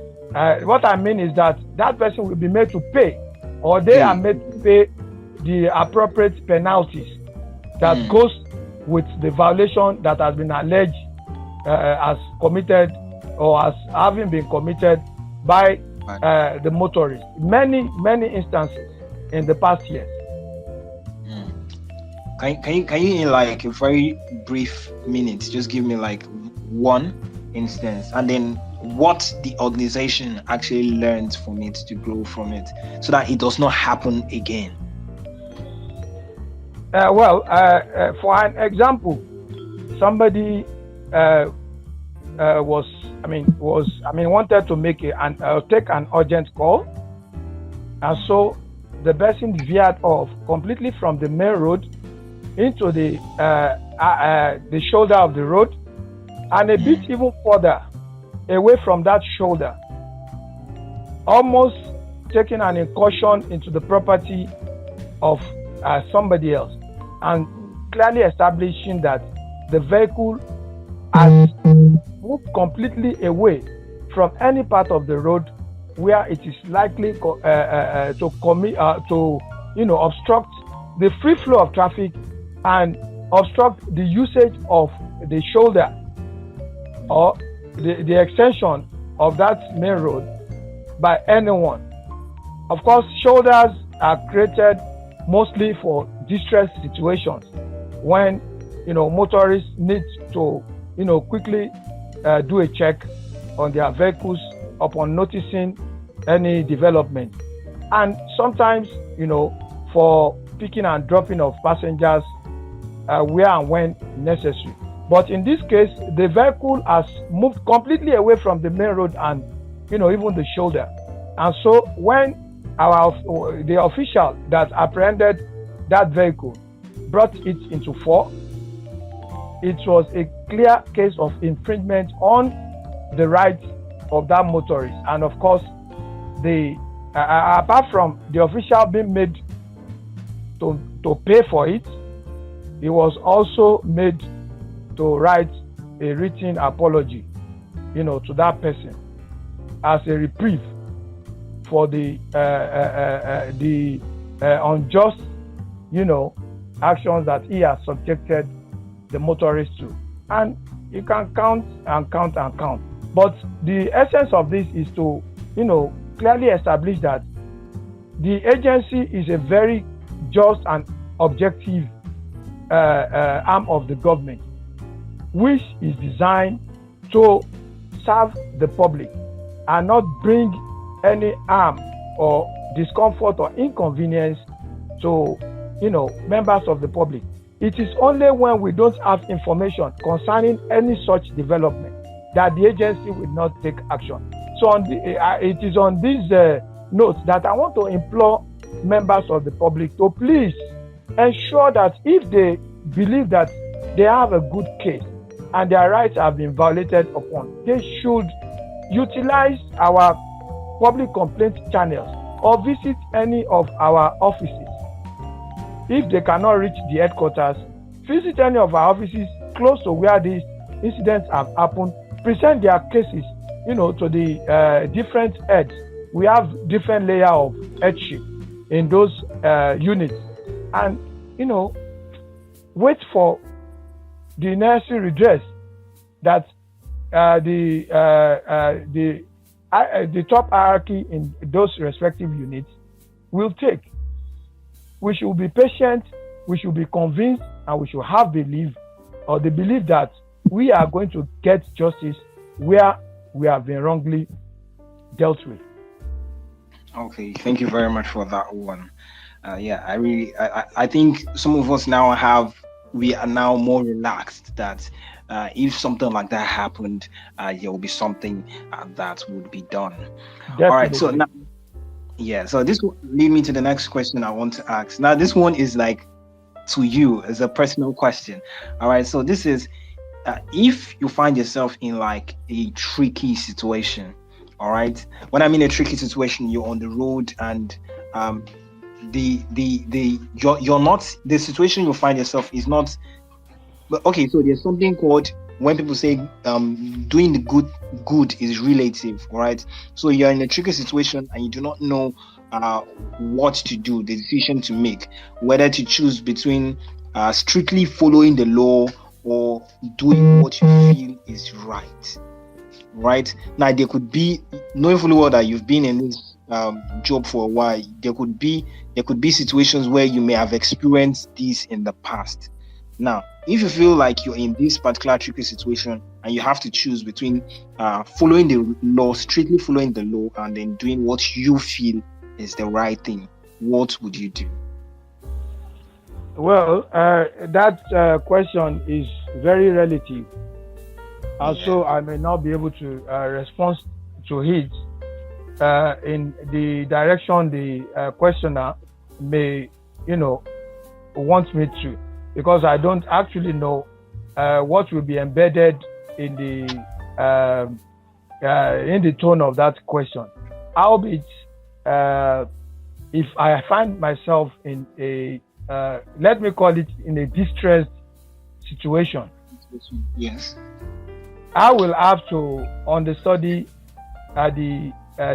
J: What I mean is that person will be made to pay, or they are made to pay the appropriate penalties that goes with the violation that has been alleged as committed or as having been committed by the motorists. Many instances in the past years.
B: Can you in like a very brief minute just give me like one instance, and then what the organization actually learned from it to grow from it, so that it does not happen again?
J: For an example, somebody wanted to make take an urgent call, and so the person veered off completely from the main road into the shoulder of the road, and a bit even further away from that shoulder, almost taking an incursion into the property of somebody else, and clearly establishing that the vehicle has moved completely away from any part of the road where it is likely to obstruct the free flow of traffic and obstruct the usage of the shoulder or the extension of that main road by anyone. Of course, shoulders are created mostly for distress situations when motorists need to quickly do a check on their vehicles upon noticing any development, and sometimes for picking and dropping of passengers where and when necessary. But in this case, the vehicle has moved completely away from the main road and even the shoulder, and so when the official that apprehended that vehicle brought it into fore, it was a clear case of infringement on the rights of that motorist. And of course, apart from the official being made to pay for it, he was also made to write a written apology, to that person as a reprieve for the unjust, actions that he has subjected the motorist to. And you can count and count and count. But the essence of this is to, clearly establish that the agency is a very just and objective arm of the government, which is designed to serve the public and not bring any harm or discomfort or inconvenience to members of the public. It is only when we don't have information concerning any such development that the agency will not take action. So it is on this note that I want to implore members of the public to please ensure that if they believe that they have a good case and their rights have been violated upon, they should utilize our public complaint channels or visit any of our offices. If they cannot reach the headquarters, visit any of our offices close to where these incidents have happened, present their cases, to the different heads. We have different layer of headship in those units, and wait for the necessary redress that the top hierarchy in those respective units will take. We should be patient, we should be convinced, and we should have the belief that we are going to get justice where we have been wrongly dealt with.
B: Okay, thank you very much for that one. I think some of us now we are now more relaxed that if something like that happened, there will be something that would be done.
J: Definitely.
B: All right, so now, so this will lead me to the next question I want to ask. Now, this one is like to you as a personal question. All right, so this is if you find yourself in like a tricky situation. All right, when I mean a tricky situation, you're on the road and you're not, the situation you find yourself is not, but okay, so there's something called, when people say doing the good is relative, all right? So you're in a tricky situation and you do not know what to do, the decision to make, whether to choose between strictly following the law or doing what you feel is right. right? Now there could be, knowing fully well that you've been in this job for a while, there could be situations where you may have experienced this in the past. Now, if you feel like you're in this particular tricky situation and you have to choose between following the law, strictly following the law, and then doing what you feel is the right thing, what would you do?
J: Well, that question is very relative. Also, I may not be able to respond to it in the direction the questioner may, want me to, because I don't actually know what will be embedded in the tone of that question. Albeit, if I find myself in a let me call it in a distressed situation,
B: yes,
J: I will have to understudy the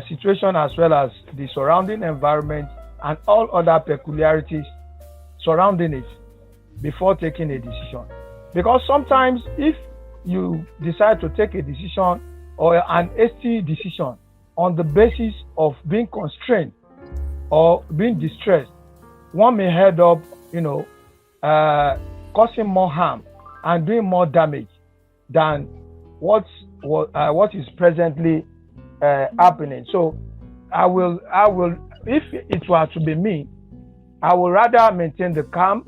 J: situation as well as the surrounding environment and all other peculiarities surrounding it before taking a decision. Because sometimes if you decide to take a decision or an hasty decision on the basis of being constrained or being distressed, one may head up, causing more harm and doing more damage than what is presently happening. So I will, if it were to be me, I would rather maintain the calm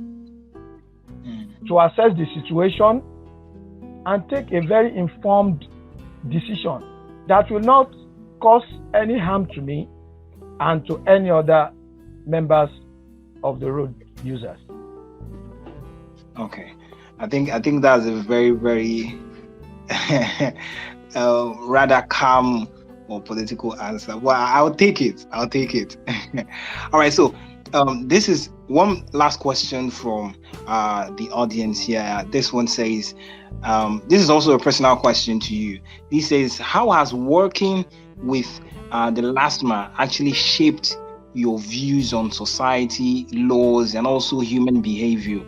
J: to assess the situation and take a very informed decision that will not cause any harm to me and to any other members of the road users.
B: Okay, I think that's a very, very rather calm or political answer. Well, I'll take it. All right, so this is one last question from the audience here. This one says, this is also a personal question to you. He says, how has working with the LASTMA actually shaped your views on society, laws, and also human behavior?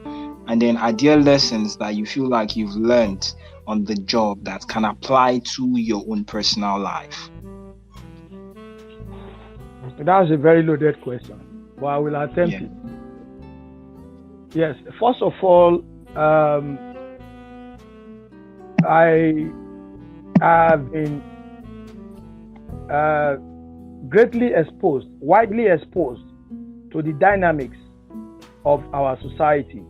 B: And then are there lessons that you feel like you've learned on the job that can apply to your own personal life?
J: That's a very loaded question, but I will attempt it. Yes, first of all, I have been widely exposed to the dynamics of our society.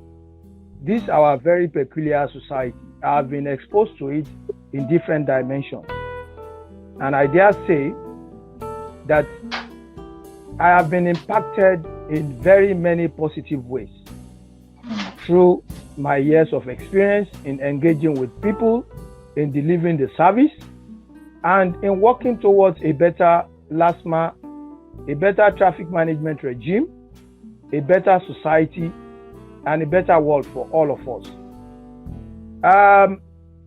J: This is our very peculiar society. I have been exposed to it in different dimensions. And I dare say that I have been impacted in very many positive ways through my years of experience in engaging with people, in delivering the service, and in working towards a better LASTMA, a better traffic management regime, a better society, and a better world for all of us.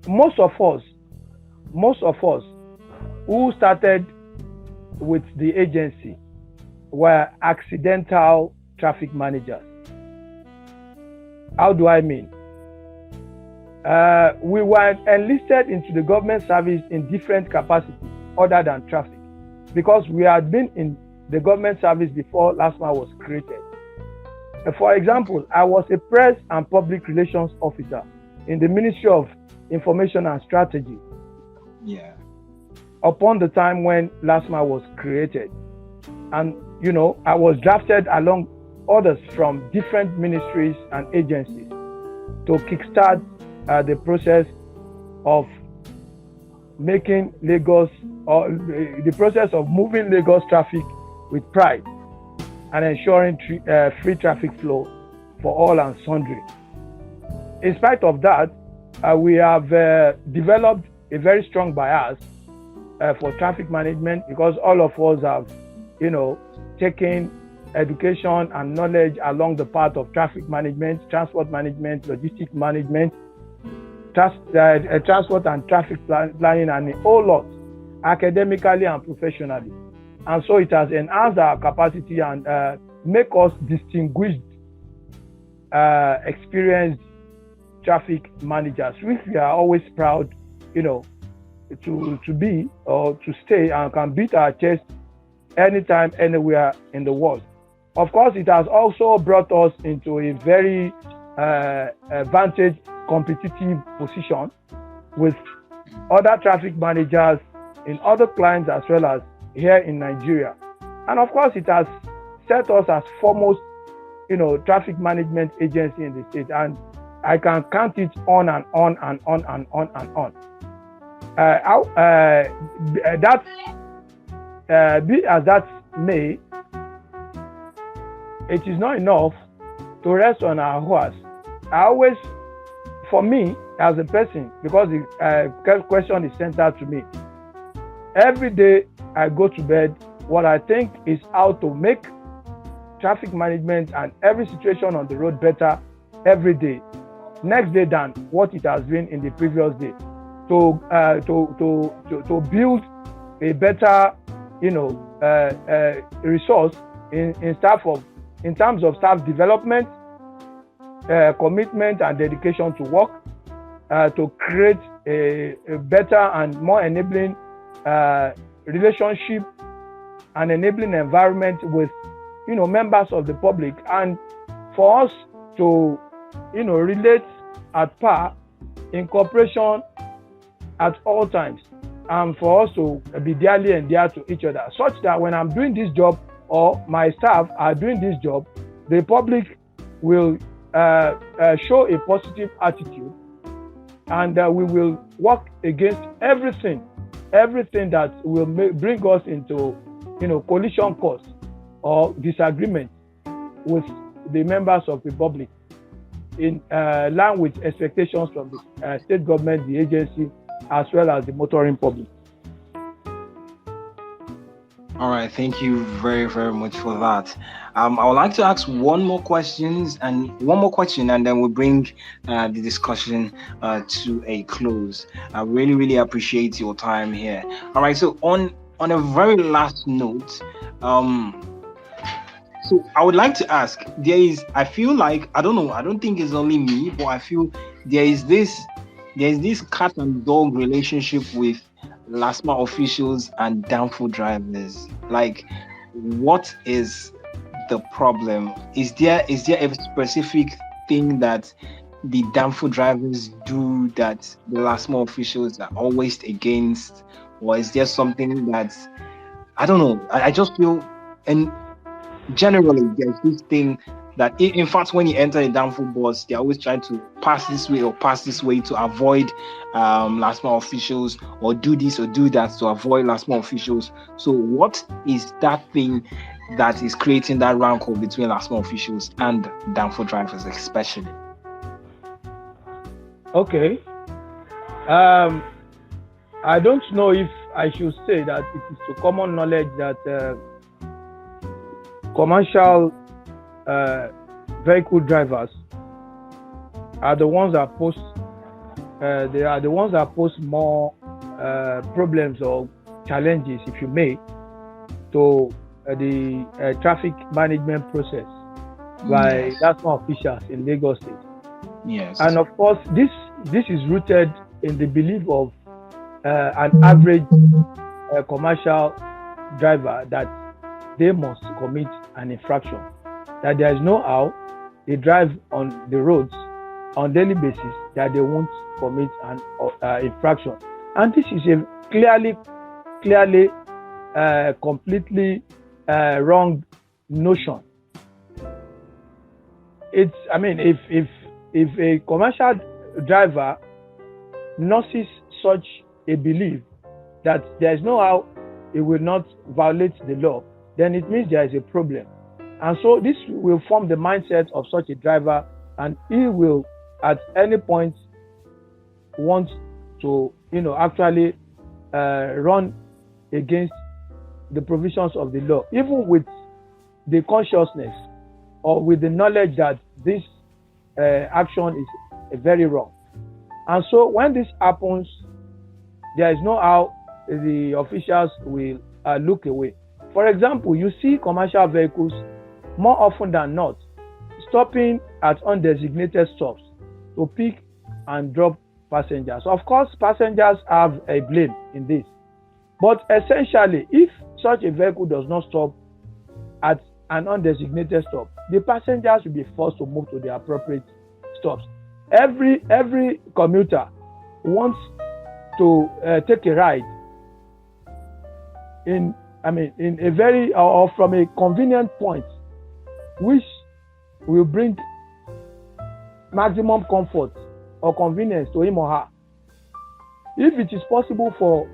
J: Most of us who started with the agency were accidental traffic managers. How do I mean? We were enlisted into the government service in different capacities other than traffic, because we had been in the government service before LASTMA was created. For example, I was a press and public relations officer in the Ministry of Information and Strategy.
B: Yeah.
J: Upon the time when LASTMA was created. And, I was drafted along others from different ministries and agencies to kickstart the process of making Lagos, or the process of moving Lagos traffic with pride and ensuring free traffic flow for all and sundry. In spite of that, we have developed a very strong bias for traffic management, because all of us have, taken education and knowledge along the path of traffic management, transport management, logistic management, transport and traffic planning, and a whole lot, academically and professionally. And so it has enhanced our capacity and make us distinguished, experienced traffic managers, which we are always proud, to be or to stay and can beat our chest anytime, anywhere in the world. Of course, it has also brought us into a very advantage competitive position with other traffic managers in other clients as well as here in Nigeria. And of course, it has set us as foremost, traffic management agency in the state. And I can count it on and on and on and on and on. Be as that may, it is not enough to rest on our horse. For me, as a person, because the question is centered to me, every day I go to bed, what I think is how to make traffic management and every situation on the road better every day, next day than what it has been in the previous day, to build a better, resource in terms of staff development, commitment and dedication to work, to create a better and more enabling relationship and enabling environment with members of the public, and for us to relate at par in cooperation at all times, and for us to be dearly and dear to each other, such that when I'm doing this job or my staff are doing this job, the public will show a positive attitude, and we will work against everything that will bring us into collision course or disagreement with the members of the public, in line with expectations from the state government, the agency, as well as the motoring public.
B: All right, thank you very, very much for that. I would like to ask one more question, and then we'll bring the discussion to a close. I really, really appreciate your time here. All right, so on a very last note, so I would like to ask, I feel like, I don't think it's only me, but I feel there is this cat and dog relationship with LASTMA officials and downfall drivers. Like, what is the problem? Is there a specific thing that the downfall drivers do that the LASTMA officials are always against, or is there something that, I don't know, I just feel, and generally there's this thing that in fact when you enter a downfall bus, they always try to pass this way to avoid LASTMA officials, or do this or do that to avoid LASTMA officials. So what is that thing that is creating that rancor between LASTMA officials and downfall drivers especially?
J: Okay. I don't know if I should say that it is to common knowledge that commercial vehicle drivers are the ones that pose more problems or challenges, if you may, to the traffic management process by LASTMA officials in Lagos State.
B: Yes.
J: And of course, this is rooted in the belief of an average commercial driver that they must commit an infraction, that there is no how they drive on the roads on daily basis that they won't commit an infraction. And this is a clearly completely wrong notion. If a commercial driver nurses such a belief that there is no how it will not violate the law, then it means there is a problem. And so this will form the mindset of such a driver, and he will at any point want to actually run against the provisions of the law, even with the consciousness or with the knowledge that this action is very wrong. And so when this happens, there is no how the officials will look away. For example, you see commercial vehicles more often than not stopping at undesignated stops to pick and drop passengers. Of course, passengers have a blame in this. But essentially, if such a vehicle does not stop at an undesignated stop, the passengers will be forced to move to the appropriate stops. Every commuter wants to take a ride in a very or from a convenient point, which will bring maximum comfort or convenience to him or her. If it is possible for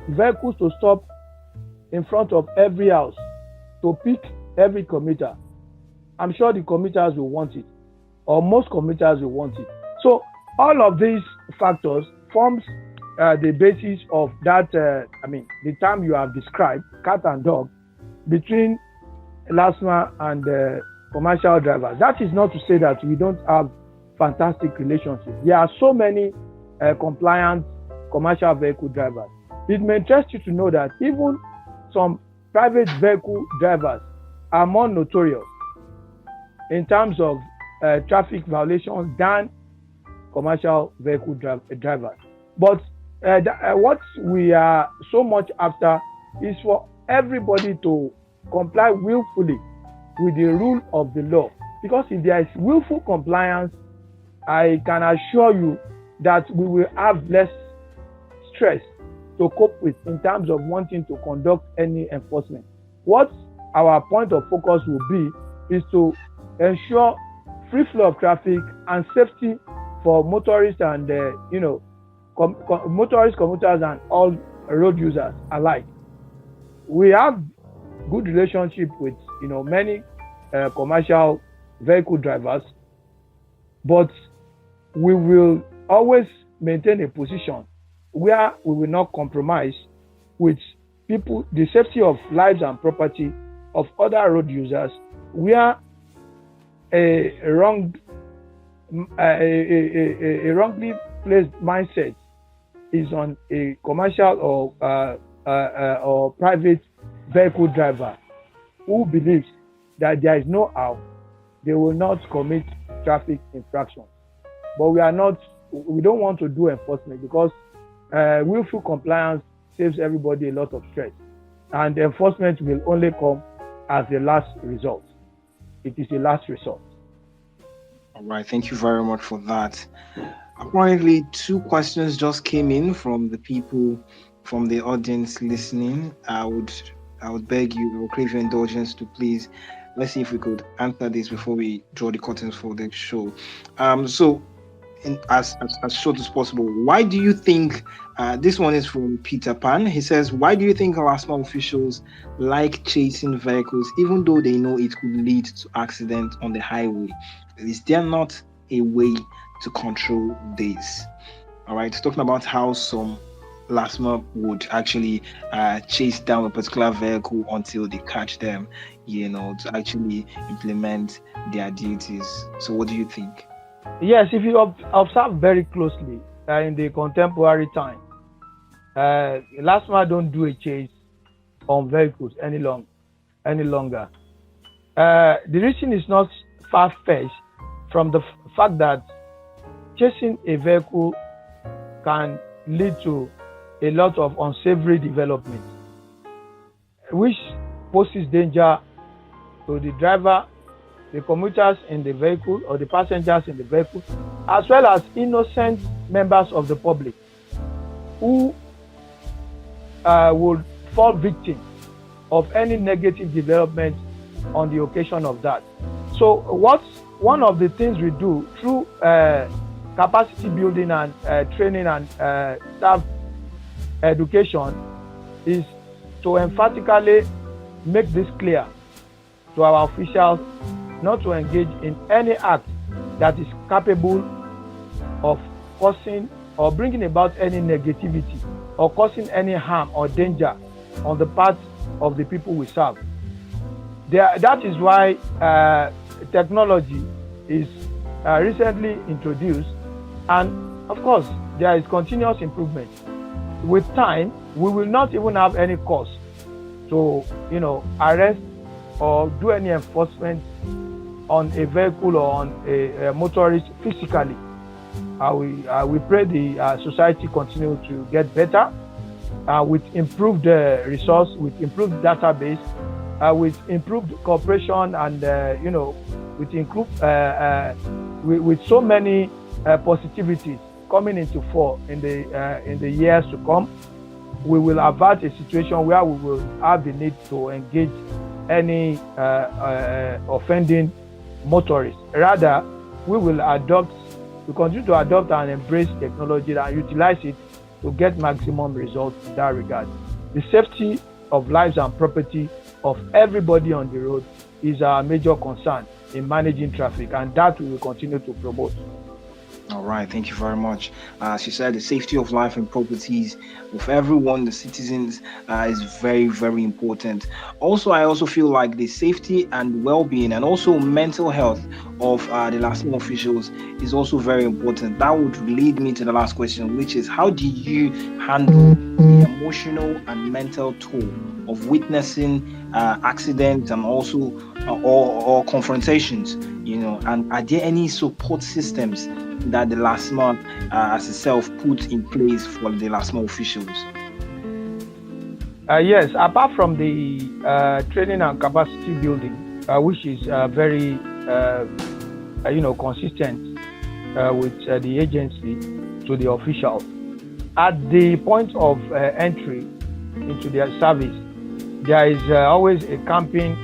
J: vehicles to stop in front of every house to pick every commuter, I'm sure the commuters will want it, or most commuters will want it. So all of these factors forms the basis of that, the term you have described, cat and dog, between LASTMA and commercial drivers. That is not to say that we don't have fantastic relationships. There are so many compliant commercial vehicle drivers. It may interest you to know that even some private vehicle drivers are more notorious in terms of traffic violations than commercial vehicle drivers. But what we are so much after is for everybody to comply willfully with the rule of the law. Because if there is willful compliance, I can assure you that we will have less stress to cope with in terms of wanting to conduct any enforcement. What our point of focus will be is to ensure free flow of traffic and safety for motorists and motorists, commuters, and all road users alike. We have good relationship with many commercial vehicle drivers, but we will always maintain a position where we will not compromise with people, the safety of lives and property of other road users, where a wrongly placed mindset is on a commercial or private vehicle driver who believes that there is no how they will not commit traffic infractions. But we don't want to do enforcement because willful compliance saves everybody a lot of stress, and enforcement will only come as the last result. It is a last resort.
B: All right, thank you very much for that. Apparently, 2 questions just came in from the people, from the audience listening. I would beg you, I would crave your indulgence to please, let's see if we could answer this before we draw the curtains for the show. As short as possible, why do you think, this one is from Peter Pan, he says, why do you think LASTMA officials like chasing vehicles even though they know it could lead to accidents on the highway? Is there not a way to control this? All right, talking about how some LASTMA would actually chase down a particular vehicle until they catch them, to actually implement their duties. So what do you think?
J: Yes, if you observe very closely in the contemporary time, LASTMA don't do a chase on vehicles any longer. The reason is not far-fetched from the fact that chasing a vehicle can lead to a lot of unsavory development, which poses danger to the driver, the commuters in the vehicle, or the passengers in the vehicle, as well as innocent members of the public who would fall victim of any negative development on the occasion of that. So one of the things we do through capacity building and training and staff education is to emphatically make this clear to our officials not to engage in any act that is capable of causing or bringing about any negativity or causing any harm or danger on the part of the people we serve. That is why technology is recently introduced, and of course there is continuous improvement. With time, we will not even have any cause to arrest or do any enforcement on a vehicle or on a motorist physically. we pray the society continue to get better with improved resource, with improved database, with improved cooperation, and with so many positivities coming into fore in the years to come. We will avert a situation where we will have the need to engage any offending motorists. Rather, we will continue to adopt and embrace technology and utilize it to get maximum results in that regard. The safety of lives and property of everybody on the road is our major concern in managing traffic, and that we will continue to promote.
B: All right, thank you very much. As you said, the safety of life and properties of everyone, the citizens, is very, very important. Also, I also feel like the safety and well-being and also mental health of the LASTMA officials is also very important. That would lead me to the last question, which is, how do you handle the emotional and mental toll of witnessing accidents and also or confrontations, and are there any support systems that the LASTMA as itself put in place for the LASTMA officials?
J: Yes, apart from the training and capacity building, which is very consistent with the agency to the officials, at the point of entry into their service, there is always a camping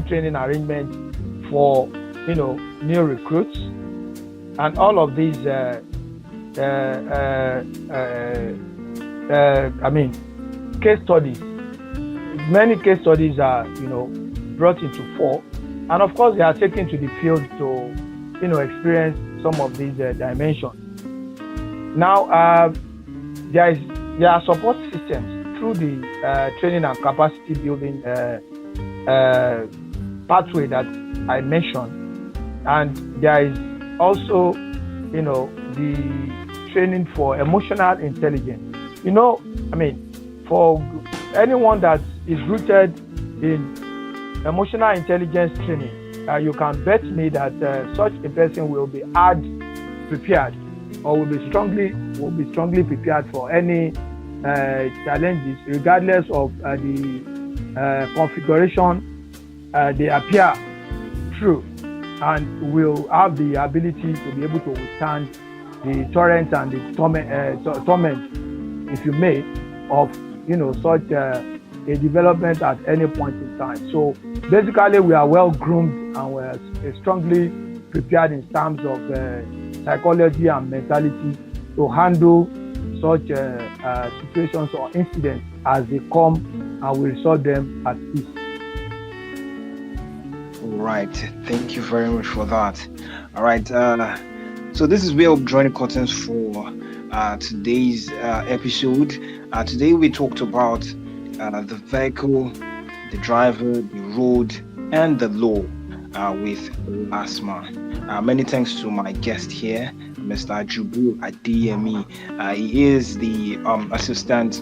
J: training arrangement for new recruits, and all of these case studies. Many case studies are brought into fore, and of course they are taken to the field to experience some of these dimensions. Now there are support systems through the training and capacity building pathway that I mentioned, and there is also the training for emotional intelligence. For anyone that is rooted in emotional intelligence training, you can bet me that such a person will be prepared, or will be strongly prepared for any challenges, regardless of the configuration they appear through, and will have the ability to be able to withstand the torrent and the torment, if you may, of such a development at any point in time. So basically, we are well groomed and we are strongly prepared in terms of psychology and mentality to handle such situations or incidents as they come, and we resolve them at peace.
B: All right, thank you very much for that. All right, so this is where we're drawing curtains for today's episode. Today we talked about the vehicle, the driver, the road, and the law with LASTMA. Many thanks to my guest here, Mr. Jubril Adeyemi. He is the Assistant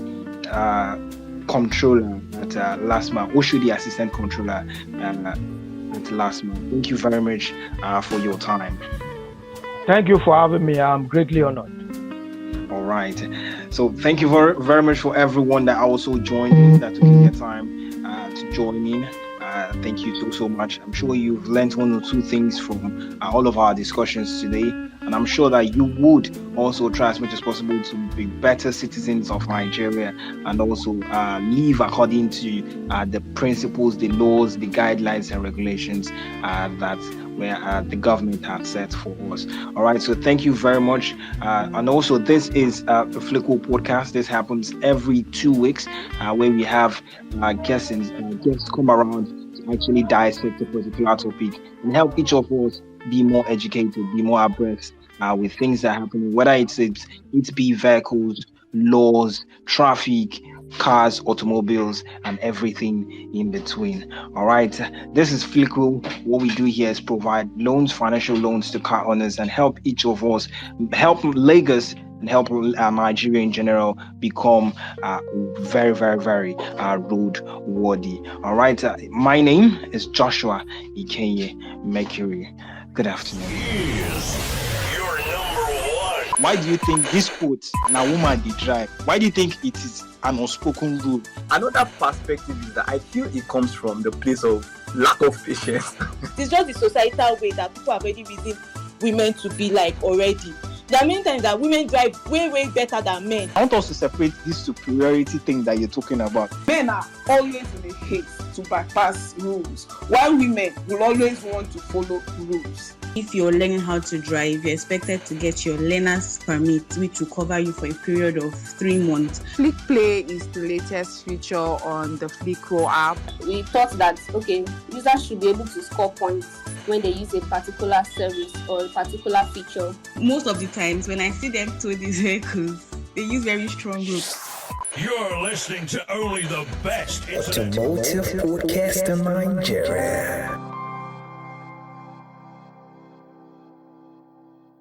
B: Comptroller at LASTMA, Oshodi Assistant Comptroller at LASTMA. Thank you very much for your time.
J: Thank you for having me. I'm greatly honored.
B: All right. So thank you very, very much for everyone that also joined in, that took their time to join in. Thank you so much. I'm sure you've learned one or two things from all of our discussions today, and I'm sure that you would also try as much as possible to be better citizens of Nigeria, and also live according to the principles, the laws, the guidelines and regulations that the government has set for us. All right, so thank you very much. And also, this is a Flickle podcast. This happens every 2 weeks, where we have guests come around to actually dissect a particular topic and help each of us be more educated, be more abreast with things that happen, whether it be vehicles, laws, traffic, cars, automobiles, and everything in between. All right, this is Flickle. What we do here is provide loans, financial loans to car owners, and help each of us, help Lagos and help Nigeria in general become very, very, very road worthy. All right, my name is Joshua Ikenye Mercury. Good afternoon.
A: Here's your number one.
B: Why do you think this quote, "Na woman dey drive"? Why do you think it is an unspoken rule?
C: Another perspective is that I feel it comes from the place of lack of patience.
D: It's just the societal way that people have already reasoned women to be like already. There are many times that women drive way better than men.
B: I want us to separate this superiority thing that you're talking about.
E: Men are always in a haste to bypass rules, while women will always want to follow rules.
F: If you're learning how to drive, you're expected to get your learner's permit, which will cover you for a period of 3 months.
G: Flick Play is the latest feature on the Flickro app.
H: We thought that, okay, users should be able to score points when they use a particular service or a particular feature.
F: Most of the times when I see them tow these vehicles, they use very strong ropes.
A: You're listening to only the best internet.
I: Automotive Podcast in Nigeria.